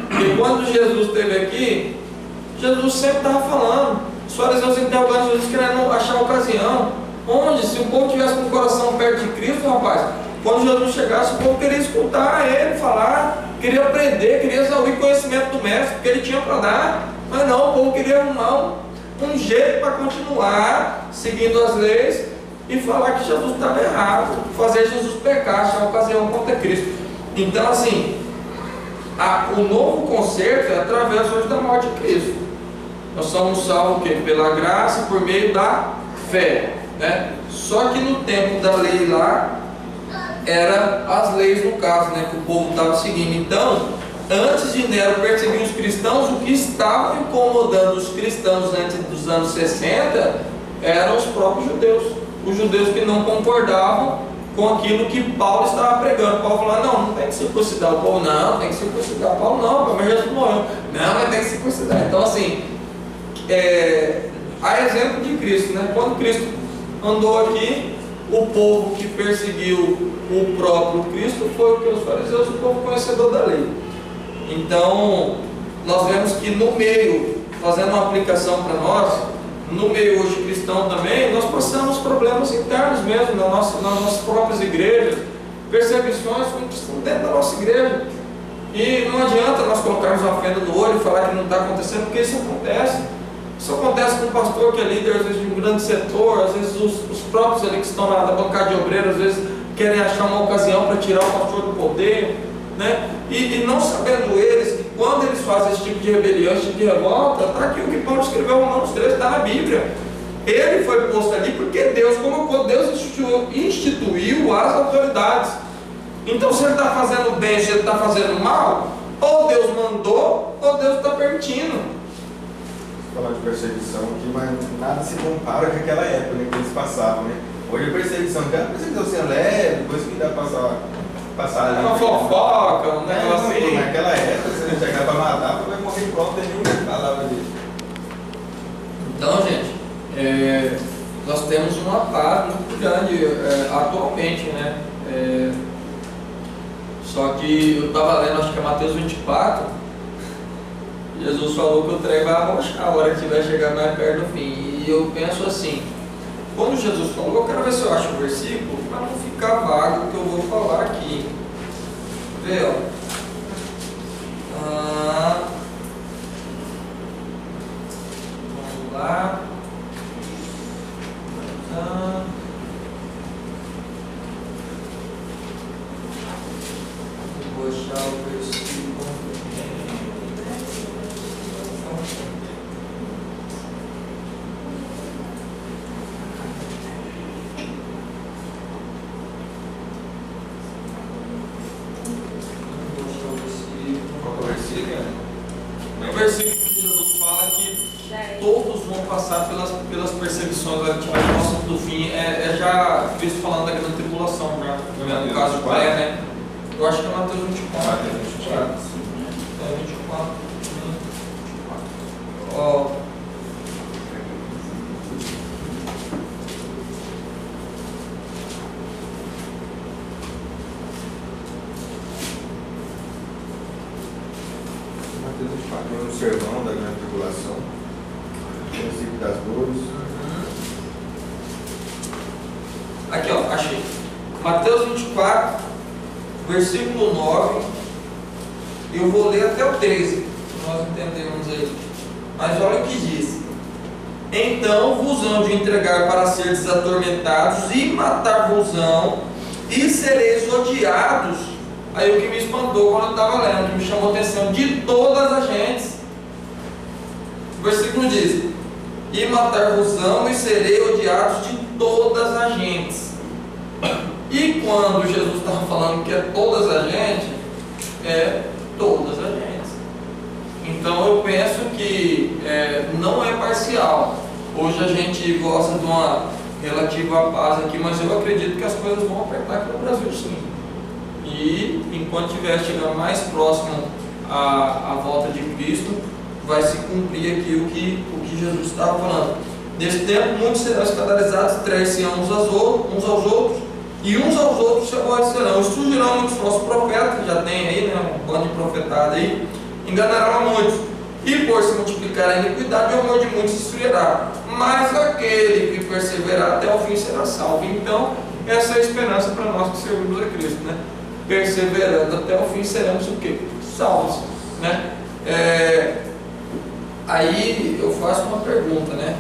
Porque quando Jesus esteve aqui, Jesus sempre estava falando. Os fariseus interrogando Jesus, querendo achar ocasião. Onde? Se o povo tivesse com o coração perto de Cristo, rapaz, quando Jesus chegasse, o povo queria escutar ele falar, queria aprender, queria exaurir conhecimento do mestre, porque ele tinha para dar. Mas não, o povo queria arrumar um jeito para continuar seguindo as leis e falar que Jesus estava errado, fazer Jesus pecar, achar ocasião contra Cristo. Então, assim, o novo concerto é através hoje da morte de Cristo. Nós somos salvos o quê? Pela graça, por meio da fé, né? Só que no tempo da lei lá, era as leis, no caso, né, que o povo estava seguindo. Então, antes de Nero perseguir os cristãos, o que estava incomodando os cristãos antes dos anos 60 eram os próprios judeus. Os judeus que não concordavam com aquilo que Paulo estava pregando. Paulo falava, não tem que circuncidar. O povo, não, tem que circuncidar. Paulo, não, mas Jesus morreu. Não, mas tem que circuncidar. Então, assim, há exemplo de Cristo, né? Quando Cristo andou aqui, o povo que perseguiu o próprio Cristo foi o que os fariseus, o povo conhecedor da lei. Então, nós vemos que no meio, fazendo uma aplicação para nós, no meio hoje cristão também, nós passamos problemas internos mesmo, nas nossas próprias igrejas, perseguições com cristãos dentro da nossa igreja. E não adianta nós colocarmos uma fenda no olho e falar que não está acontecendo, porque isso acontece. Isso acontece com um pastor que é líder, às vezes, de um grande setor, às vezes os próprios ali que estão na bancada de obreiro, às vezes querem achar uma ocasião para tirar o pastor do poder, né? E não sabendo eles que quando eles fazem esse tipo de rebelião, esse tipo de revolta, está aqui o que Paulo escreveu em Romanos 13, está na Bíblia. Ele foi posto ali porque Deus colocou, Deus instituiu as autoridades. Então, se ele está fazendo bem, se ele está fazendo mal, ou Deus mandou, ou Deus está permitindo. Falar de perseguição aqui, mas nada se compara com aquela época, né, que eles passavam, né? Hoje a perseguição assim, leve, depois que dá para passar ali. Uma fofoca, um negócio assim. Naquela época, se ele chegar para matar, vai morrer pronto, tem nem palavra dele. Então, gente, nós temos uma paz muito grande atualmente, né? Só que eu estava lendo, acho que é Mateus 24. Jesus falou que o trem vai arrochar a hora que vai chegar mais perto do fim. E eu penso assim, quando Jesus falou, eu quero ver se eu acho o versículo, para não ficar vago o que eu vou falar aqui. Vê, ó. Vamos lá. Vou achar o versículo. O versículo que Jesus fala que todos vão passar pelas perseguições do fim. Já Cristo falando da grande tribulação, já, no caso de pré, né? Eu acho que é Mateus 24. Mateus 24. É 24. Ó. Mateus 24, no sermão da grande tribulação, princípio das dores. Aqui, ó, achei. Mateus 24, versículo 9. Eu vou ler até o 13, nós entendemos aí. Mas olha o que diz: então vos hão de entregar para seres atormentados e matar-vos-ão, e sereis odiados. Aí o que me espantou quando eu estava lendo, que me chamou a atenção, de todas as gentes. O versículo diz: e matar-vos-ão, e serei odiados de todas as gentes. E quando Jesus estava falando que é todas as gentes, é todas as gentes. Então eu penso que não é parcial. Hoje a gente gosta de uma relativa paz aqui, mas eu acredito que as coisas vão apertar aqui no Brasil, sim. E enquanto estiver chegando mais próximo à volta de Cristo, vai se cumprir aqui o que Jesus estava falando. Nesse tempo, muitos serão escandalizados, trair-se-ão uns aos outros, e uns aos outros se aborrecerão. E surgirão muitos falsos profetas, que já tem aí, né, um bando de profetado aí, enganarão a muitos. E por se multiplicar a iniquidade, o amor de muitos esfriará. Mas aquele que perseverar até o fim será salvo. Então, essa é a esperança para nós que servimos a Cristo, né? Perseverando até o fim, seremos o quê? Salvos, né? Aí eu faço uma pergunta, né?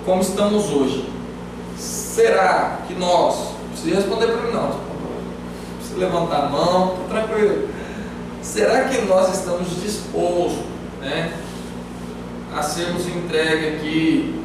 Como estamos hoje? Será que nós, não precisa responder para mim não, precisa levantar a mão, tá tranquilo. Será que nós estamos dispostos, né, a sermos entregues aqui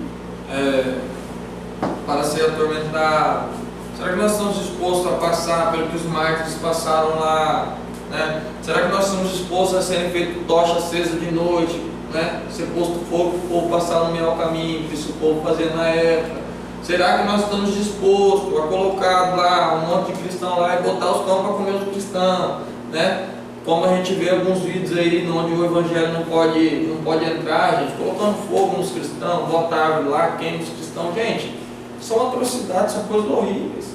para ser atormentados? Será que nós estamos dispostos a passar pelo que os mártires passaram lá, né? Será que nós estamos dispostos a serem feito tocha acesa de noite, né? Ser posto fogo para o povo passar no meio ao caminho, que isso o povo fazia na época? Será que nós estamos dispostos a colocar lá um monte de cristão lá e botar os pão para comer os cristãos, né? Como a gente vê alguns vídeos aí onde o evangelho não pode entrar, gente, colocando fogo nos cristãos, bota árvore lá, queima os cristãos. Gente, são atrocidades, são coisas horríveis.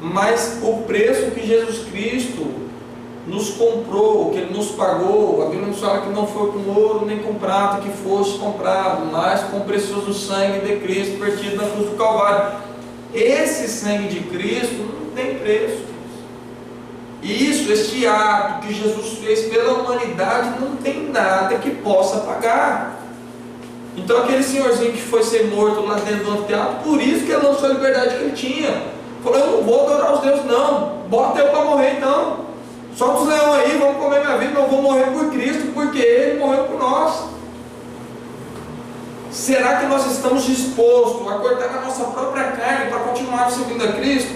Mas o preço que Jesus Cristo nos comprou, que Ele nos pagou, a Bíblia nos fala que não foi com ouro nem com prata que fosse comprado, mas com o precioso sangue de Cristo vertido na cruz do Calvário. Esse sangue de Cristo não tem preço. Isso, este ato que Jesus fez pela humanidade, não tem nada que possa pagar. Então aquele senhorzinho que foi ser morto lá dentro do anfiteatro, por isso que ele lançou a liberdade que ele tinha. Falou: eu não vou adorar os deuses não, bota eu para morrer então. Solta os leões aí, vamos comer minha vida, eu vou morrer por Cristo, porque Ele morreu por nós. Será que nós estamos dispostos a cortar a nossa própria carne para continuar servindo a Cristo?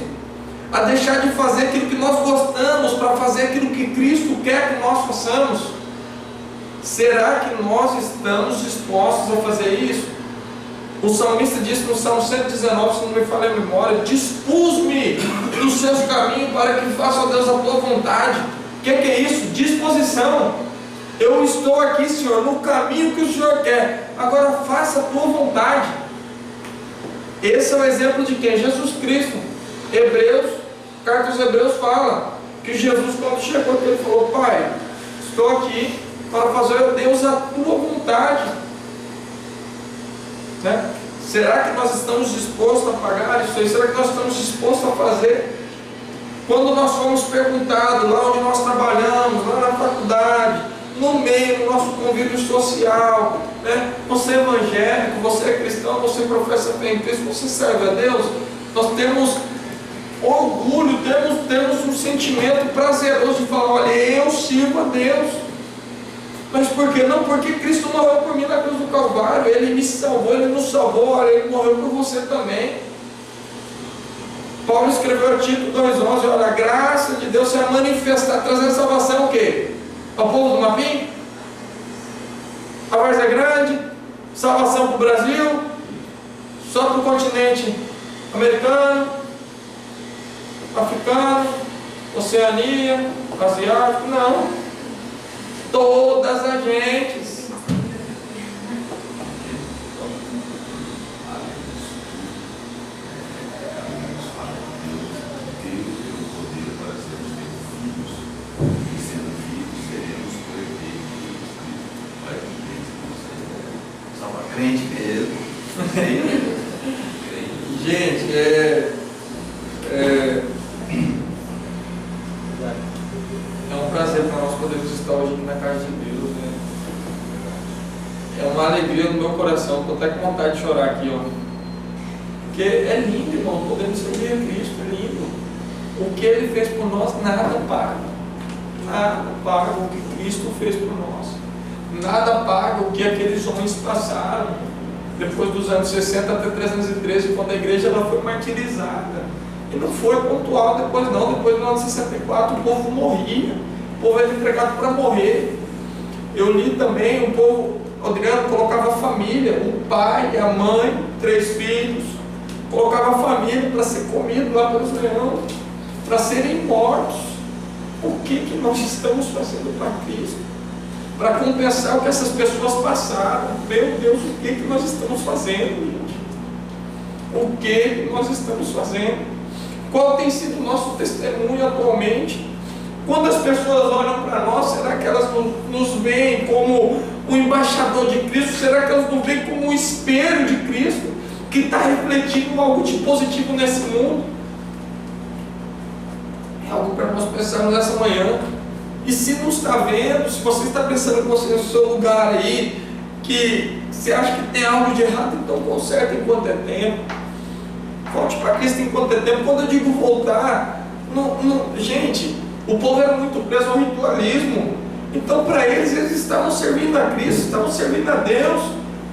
A deixar de fazer aquilo que nós gostamos para fazer aquilo que Cristo quer que nós façamos? Será que nós estamos dispostos a fazer isso? O salmista disse no Salmo 119, se não me falha a memória: dispus-me nos seus caminhos para que faça, ó Deus, a tua vontade. O que é isso? Disposição. Eu estou aqui, Senhor, no caminho que o Senhor quer, agora faça a tua vontade. Esse é o exemplo de quem? Jesus Cristo. Carta aos Hebreus fala que Jesus, quando chegou aqui, ele falou: Pai, estou aqui para fazer, ó Deus, a tua vontade. Né? Será que nós estamos dispostos a pagar isso aí? Será que nós estamos dispostos a fazer? Quando nós fomos perguntados lá onde nós trabalhamos, lá na faculdade, no meio do nosso convívio social, né? Você é evangélico, você é cristão, você professa fé em Cristo, você serve a Deus, nós temos orgulho, temos um sentimento prazeroso de falar: olha, eu sirvo a Deus. Mas por que não? Porque Cristo morreu por mim na cruz do Calvário, Ele me salvou, Ele nos salvou, olha, Ele morreu por você também. Paulo escreveu a Tito 2,11, olha, a graça de Deus será manifestada, trazendo salvação o quê? Ao povo do Mapim? A Várzea Grande? Salvação para o Brasil? Só para o continente americano? africano, Oceania, asiático, não. Todas as gentes. Crente mesmo. Gente, é um prazer para nós podermos estar hoje aqui na casa de Deus, né? É uma alegria no meu coração, estou até com vontade de chorar aqui, ó. Porque é lindo, irmão, podemos servir a Cristo, é lindo. O que Ele fez por nós, nada paga. Nada paga o que Cristo fez por nós. Nada paga o que aqueles homens passaram depois dos anos 60 até 313, quando a igreja ela foi martirizada. E não foi pontual depois não, depois do ano 64 o povo morria, o povo era entregado para morrer. Eu li também, o povo, Adriano colocava a família, o pai, a mãe, 3 filhos, colocava a família para ser comido lá pelos leões, para serem mortos. O que nós estamos fazendo para Cristo? Para compensar o que essas pessoas passaram. Meu Deus, o que nós estamos fazendo, gente? O que nós estamos fazendo? Qual tem sido o nosso testemunho atualmente? Quando as pessoas olham para nós, será que elas nos veem como o embaixador de Cristo? Será que elas nos veem como um espelho de Cristo, que está refletindo algo de positivo nesse mundo? É algo para nós pensarmos nessa manhã. E se não está vendo, se você está pensando com você no seu lugar aí, que você acha que tem algo de errado, então conserte enquanto é tempo. Volte para Cristo enquanto é tempo. Quando eu digo voltar, gente, o povo era muito preso ao ritualismo. Então para eles estavam servindo a Cristo, estavam servindo a Deus.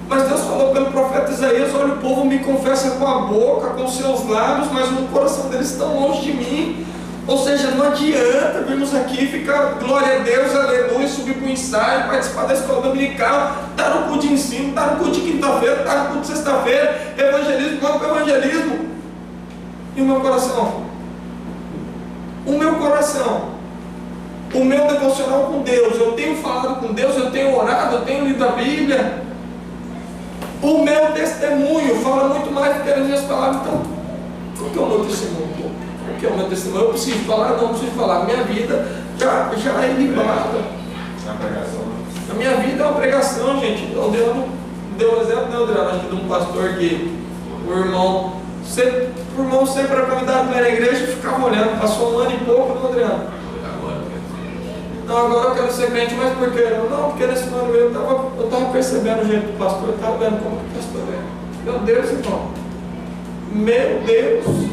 Mas Deus falou pelo profeta Isaías: olha, o povo me confessa com a boca, com os seus lábios, mas no coração deles estão longe de mim. Ou seja, não adianta virmos aqui, ficar glória a Deus, aleluia, subir para o ensaio, participar da escola dominical, dar um culto de ensino, dar um culto de quinta-feira, dar um culto de sexta-feira, evangelismo, vamos para o evangelismo. E o meu coração? O meu coração, o meu devocional com Deus, eu tenho falado com Deus, eu tenho orado, eu tenho lido a Bíblia. O meu testemunho fala muito mais do que as minhas palavras. Então, qual que é o meu testemunho? Que é o meu testemunho, eu preciso falar, não preciso falar. Minha vida já é libada. A minha vida é uma pregação, gente. O Adriano deu um exemplo, né, Adriano? Acho que de um pastor que o irmão sempre era convidado para ir na igreja e ficava olhando. Passou 1 ano e pouco, né, Adriano? Não, agora eu quero ser crente, mas por quê? Não, porque nesse ano eu estava percebendo o jeito do pastor, eu estava vendo como o pastor é. Meu Deus, irmão. Meu Deus.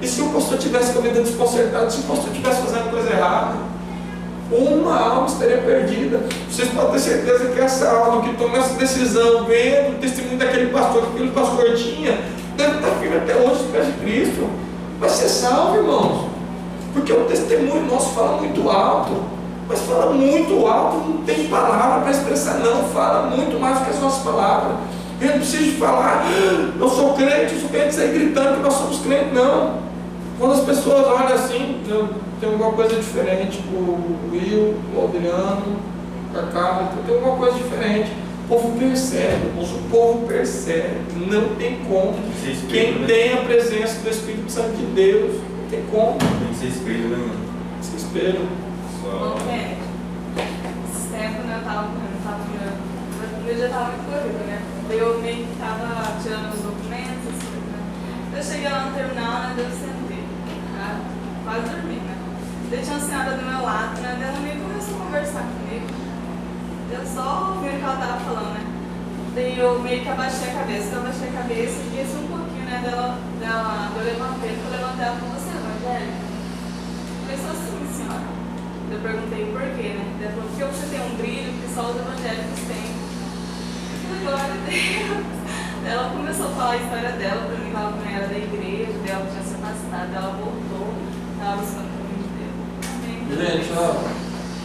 E se o pastor tivesse com a vida desconcertada, se o pastor estivesse fazendo coisa errada, uma alma estaria perdida. Vocês podem ter certeza que essa alma que tomou essa decisão, vendo o testemunho daquele pastor, que aquele pastor tinha, deve estar firme até hoje aos pés de Cristo. Vai ser salvo, irmãos. Porque o testemunho nosso fala muito alto. Mas fala muito alto, não tem palavra para expressar, não. Fala muito mais do que as nossas palavras. Eu não preciso falar, eu sou crente, sair gritando que nós somos crentes, não. Quando as pessoas olham assim, tem alguma coisa diferente, o Will, o Adriano, o Cacá, tem alguma coisa diferente. O povo percebe, o povo percebe, não tem como. Quem tem a presença do Espírito Santo de Deus, não tem como. Tem que ser espelho, né, mano? Se espelho. Bom, esse tempo, né, eu já estava muito corrido, né? Eu meio que estava tirando os documentos, assim, né? Eu cheguei lá no terminal, né? Eu sentei, né? Quase dormi, né? Daí tinha uma senhora do meu lado, né? Ela meio começou a conversar comigo. Eu só ouvi o que ela estava falando, né? Daí eu meio que abaixei a cabeça, e esqueci um pouquinho, né? Eu levantei, ela falou: você é evangélica? Começou assim, senhora. Eu perguntei por quê, né? Ela falou: porque você tem um brilho que só os evangélicos têm. Glória a Deus. Ela começou a falar a história dela para mim, ela também era da igreja, dela tinha se afastado, ela voltou, estava buscando o caminho de Deus. Amém. Gente, ó,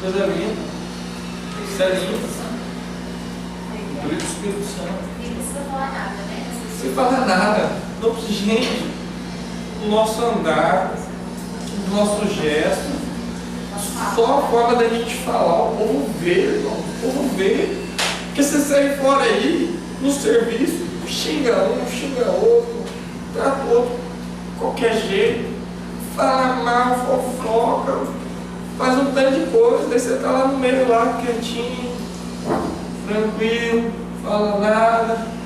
coisa linda. Isso é lindo. Glória do Espírito Santo. E não precisa falar nada, né? Sem falar nada. Não precisa, gente, o nosso andar, do nosso gesto, só a forma da gente falar, o povo vê, irmão, o povo vê. Porque você sai fora aí, no serviço, xinga um, xinga outro, trata o outro de qualquer jeito, fala mal, fofoca, faz um tanto de coisa, daí você tá lá no meio, lá quietinho, tranquilo, fala nada.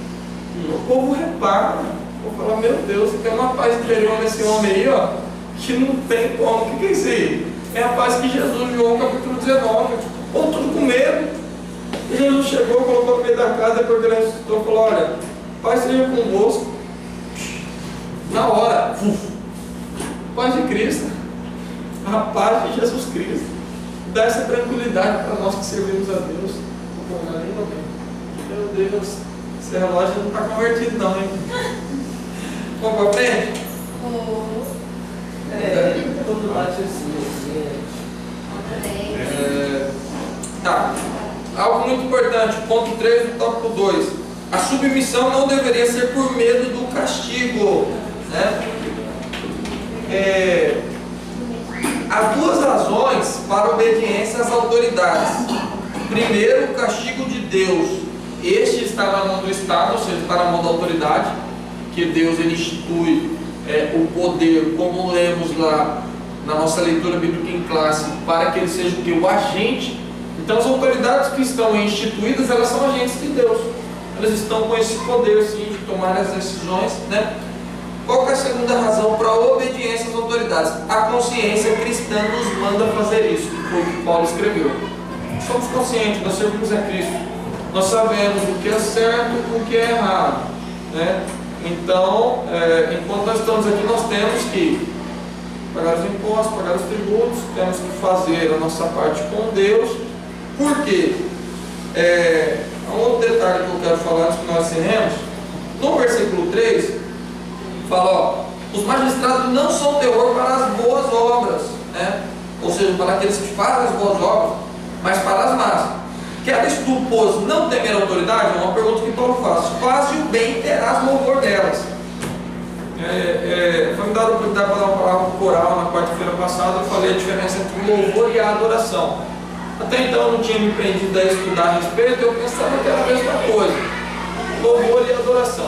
O povo repara, o povo fala, meu Deus, tem uma paz interior nesse homem aí, ó, que não tem como. O que é isso aí? É a paz que Jesus, João capítulo 19, ou tudo com medo. E Jesus chegou, colocou no meio da casa, depois que ele ressuscitou, falou, olha, paz seja convosco. Na hora, paz de Cristo, a paz de Jesus Cristo, dá essa tranquilidade para nós que servimos a Deus. Meu Deus, esse relógio não está convertido não, hein? Vamos para frente? Todo laticínio assim. Tá. Algo muito importante, ponto 3 do tópico 2. A submissão não deveria ser por medo do castigo, né? Há duas razões para a obediência às autoridades. Primeiro, o castigo de Deus. Este está na mão do Estado, ou seja, está na mão da autoridade, que Deus ele institui o poder, como lemos lá na nossa leitura bíblica em classe, para que ele seja o que? O agente. Então as autoridades que estão instituídas, elas são agentes de Deus. Elas estão com esse poder, sim, de tomar as decisões, né? Qual que é a segunda razão para a obediência às autoridades? A consciência cristã nos manda fazer isso, que foi o que Paulo escreveu. Somos conscientes, nós servimos a Cristo. Nós sabemos o que é certo e o que é errado, né? Então, enquanto nós estamos aqui, nós temos que pagar os impostos, pagar os tributos, temos que fazer a nossa parte com Deus. Por quê? Um outro detalhe que eu quero falar antes que nós encerremos. No versículo 3, fala, ó, os magistrados não são terror para as boas obras, né? Ou seja, para aqueles que fazem as boas obras, mas para as más. Queres tu, pois, não temer a autoridade? É uma pergunta que Paulo faz. Faze o bem e terás louvor delas. Foi me dado a oportunidade para dar uma palavra coral na quarta-feira passada. Eu falei a diferença entre o louvor e a adoração. Até então eu não tinha me prendido a estudar a respeito, eu pensava que era a mesma coisa. Louvor e adoração.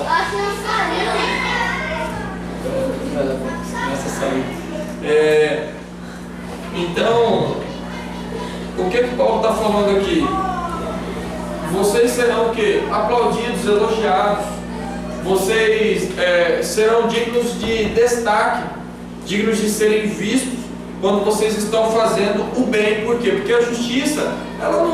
Então, o que Paulo está falando aqui? Vocês serão o quê? Aplaudidos, elogiados. Vocês serão dignos de destaque, dignos de serem vistos quando vocês estão fazendo o bem. Por quê? Porque a justiça, ela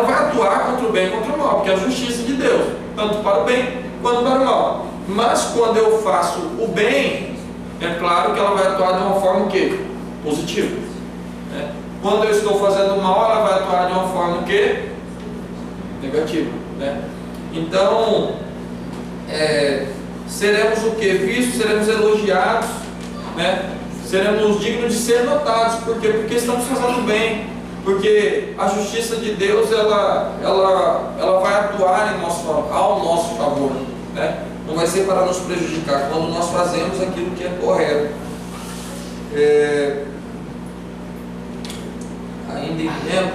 vai atuar contra o bem e contra o mal, porque é a justiça de Deus, tanto para o bem quanto para o mal. Mas quando eu faço o bem, é claro que ela vai atuar de uma forma o quê? Positiva, né? Quando eu estou fazendo o mal, ela vai atuar de uma forma o quê? Negativa, né? Então, seremos o que? Vistos, seremos elogiados, né? Seremos dignos de ser notados. Por quê? Porque estamos fazendo bem, porque a justiça de Deus ela vai atuar ao nosso favor, né? Não vai ser para nos prejudicar quando nós fazemos aquilo que é correto. Ainda em tempo,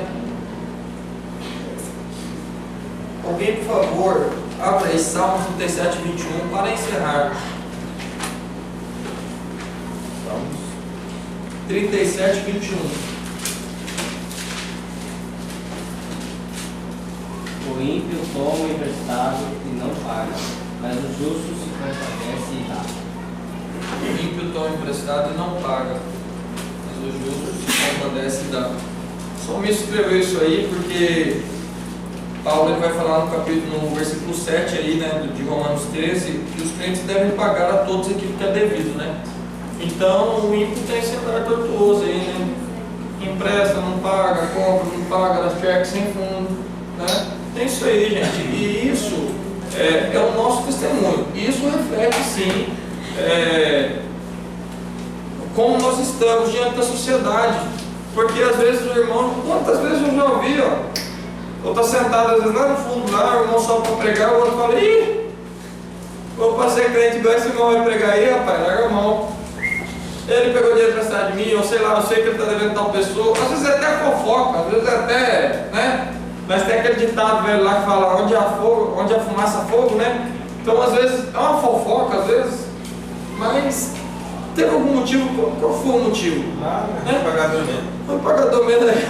alguém, por favor, abra aí Salmos 37, 21 para encerrar. Salmos 37, 21. O ímpio toma emprestado e não paga, mas o justo se compadece e dá. O ímpio toma emprestado e não paga, mas o justo se compadece e dá. Só me escreveu isso aí porque Paulo ele vai falar no versículo 7 aí, né, de Romanos 13, que os crentes devem pagar a todos aquilo que é devido, né? Então o ímpio tem esse andar tortuoso aí, né? Empresta, não paga, compra, não paga, dá cheque sem fundo, né? Tem isso aí, gente, e isso é o nosso testemunho. Isso reflete sim como nós estamos diante da sociedade, porque às vezes o irmão, quantas vezes eu já ouvi, ó, eu estou sentado às vezes lá no fundo, lá, o irmão só para pregar, o outro fala, ih, vou para ser crente igual esse irmão vai pregar aí, rapaz, larga a mão. ele pegou dinheiro emprestado de mim, ou sei lá, eu sei que ele está devendo tal pessoa. Às vezes é até fofoca, às vezes é até, né? Mas tem aquele ditado velho lá que fala, onde há fogo, onde há fumaça, fogo, né? Então às vezes é uma fofoca, às vezes, mas teve algum motivo, qual foi o motivo? Né? Pagador mesmo. Foi o pagador mesmo aí.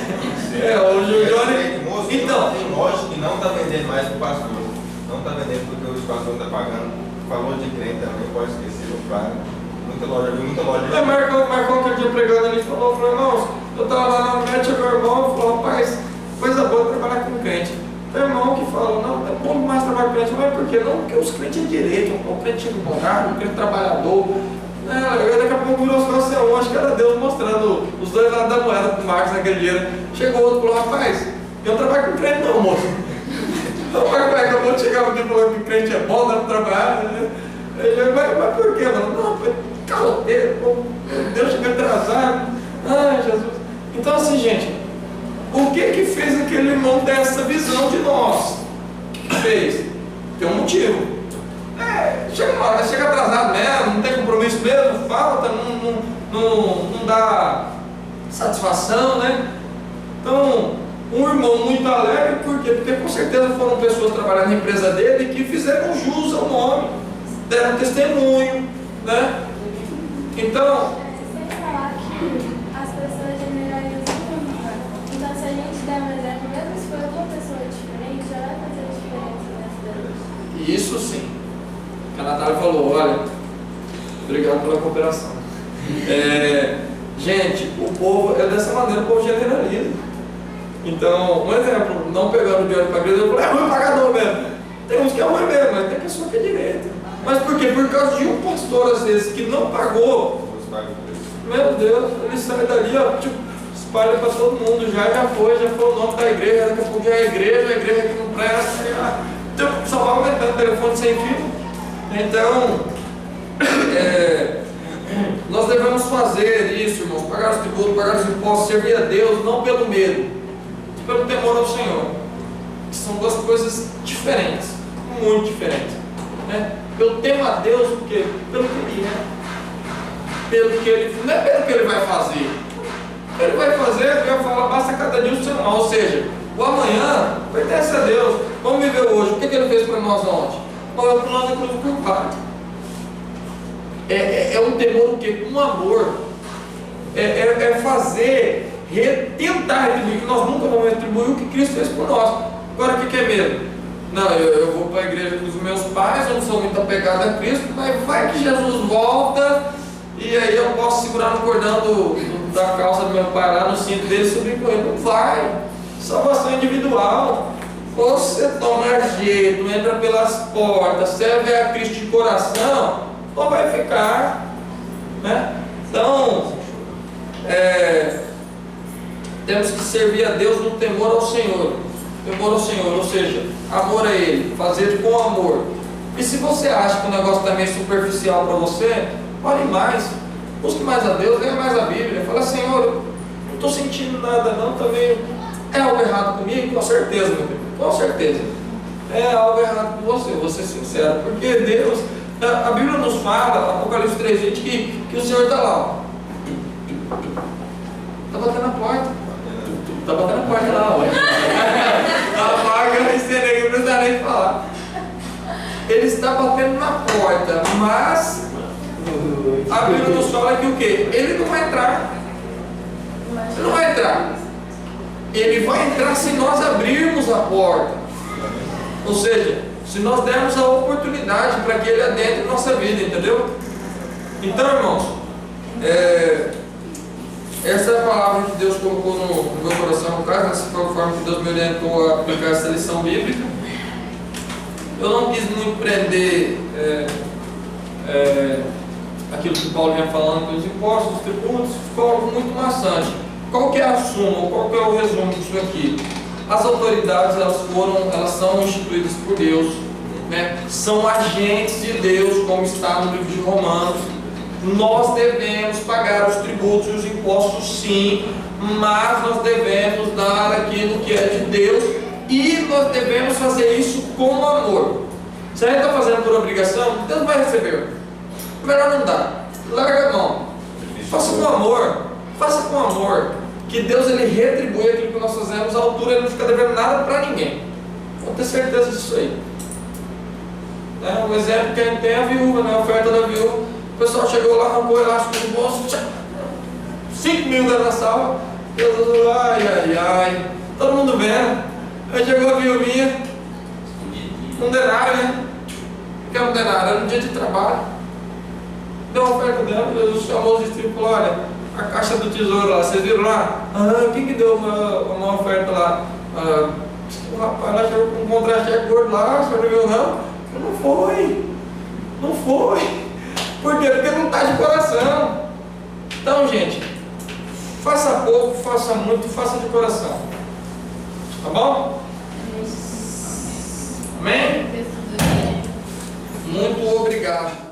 O Johnny. Então, tem loja que não está vendendo mais para o pastor. Não está vendendo porque o pastor está pagando. Falou de crente também, pode esquecer, não paga. Muita loja, viu? Muita loja. Marcou aquele dia pregando, ele falou, irmãos, eu estava lá na net, chegou o irmão e falou, rapaz, coisa boa trabalhar com crente. Tem irmão que fala, não, é bom demais trabalhar com crente, mas por quê? Não, porque os crentes é direito, o crente é advogado, o crente é trabalhador. Daqui a pouco virou as eu acho que era Deus mostrando os dois lados da moeda para o Marcos naquele dia. Chegou outro e falou, rapaz, eu não trabalho com crente não, moço. Então, Marcos acabou de chegar aqui falando que crente é bom, dá para trabalhar. Ele, mas por quê, mano? Não, foi caloteiro, Deus chegou atrasado. Ai, Jesus. Então assim, gente, o que fez aquele irmão ter essa visão de nós? O que fez? Tem um motivo. Chega uma hora, chega atrasado mesmo, não tem compromisso mesmo, falta, não dá satisfação, né? Então, um irmão muito alegre, por quê? Porque com certeza foram pessoas trabalhando na empresa dele que fizeram jus ao nome, deram testemunho, né? Então, sem falar que as pessoas generalizam muito, né? Então, se a gente der um exemplo, mesmo se for uma pessoa diferente, já vai fazer diferença nessa vida. isso sim. A Natália falou, olha, obrigado pela cooperação. Gente, o povo é dessa maneira, o povo generaliza. Então, um exemplo, não pegando dinheiro para a igreja, eu falei, é ruim pagador mesmo. Tem uns que é ruim mesmo, mas tem pessoa que é direita. Mas por quê? Por causa de um pastor, às vezes, que não pagou. Meu Deus, ele sai dali, ó, tipo, espalha para todo mundo, já foi o nome da igreja, daqui a pouco já é a igreja que não presta, então, só vai aumentando o telefone sem fio. Então, nós devemos fazer isso, irmãos, pagar os tributos, pagar os impostos, servir a Deus, não pelo medo, pelo temor ao Senhor. São duas coisas diferentes, muito diferentes. Né? Eu temo a Deus porque, pelo que Ele é, pelo que Ele, não é pelo que Ele vai fazer. Ele vai fazer, ele vai falar, basta cada dia o seu mal, ou seja, o amanhã pertence a Deus. Vamos viver hoje. O que Ele fez para nós ontem? Olha o plano da cruz do Calvário. É um temor o quê? Um amor. É fazer, tentar retribuir, que nós nunca vamos retribuir o que Cristo fez por nós. Agora o que é medo? Não, eu vou para a igreja com os meus pais, eu não sou muito apegado a Cristo, mas vai que Jesus volta e aí eu posso segurar no cordão da calça do meu pai lá, no cinto dele, subir com ele. Não vai. Salvação individual. Ou você toma jeito, entra pelas portas, serve a Cristo de coração, ou vai ficar, né? Então, temos que servir a Deus no temor ao Senhor. Temor ao Senhor, ou seja, amor a Ele, fazer com amor. E se você acha que o negócio está meio superficial para você, ore mais, busque mais a Deus, leia mais a Bíblia, fala, Senhor, eu não estou sentindo nada não, também é algo errado comigo? Com certeza, meu Deus. Com certeza, é algo errado com você, vou ser sincero, porque Deus, a Bíblia nos fala, Apocalipse 3:20, que o Senhor está lá, está batendo na porta, está batendo na porta lá, ué. A vaga eu ensinei, não precisa nem falar. Ele está batendo na porta, mas a Bíblia nos fala que o quê? Ele não vai entrar, ele não vai entrar. Ele vai entrar se nós abrirmos a porta. Ou seja, se nós dermos a oportunidade para que Ele adentre nossa vida, entendeu? Então, irmãos, essa é a palavra que Deus colocou no meu coração, no caso, essa foi a forma que Deus me orientou a aplicar essa lição bíblica. Eu não quis muito prender aquilo que Paulo vinha falando dos impostos, dos tributos, ficou algo muito maçante. Qual que é a suma, qual que é o resumo disso aqui? As autoridades, elas são instituídas por Deus, né? São agentes de Deus, como está no livro de Romanos. Nós devemos pagar os tributos e os impostos sim, mas nós devemos dar aquilo que é de Deus e nós devemos fazer isso com amor. Se a gente está fazendo por obrigação, Deus vai receber. Melhor não dar, larga a mão. Faça com amor. Faça com amor. Que Deus ele retribui aquilo que nós fazemos à altura, ele não fica devendo nada para ninguém. Vou ter certeza disso aí. Um exemplo que a gente tem é a viúva, né? A oferta da viúva. O pessoal chegou lá, arrancou elástico no bolso, 5 mil dentro da sala. Deus, ai, ai, ai. Todo mundo vendo. Aí chegou a viuvinha, um denário, né? O que é um denário? Era um dia de trabalho. Deu uma oferta dela, Jesus chamou os discípulos e falou: olha, a caixa do tesouro lá, vocês viram lá? Quem que deu uma oferta lá? O rapaz lá chegou com um contra-cheque gordo lá, o senhor não viu não? Não foi. Não foi. Por quê? Porque não está de coração. Então, gente, faça pouco, faça muito, faça de coração. Tá bom? Amém? Muito obrigado.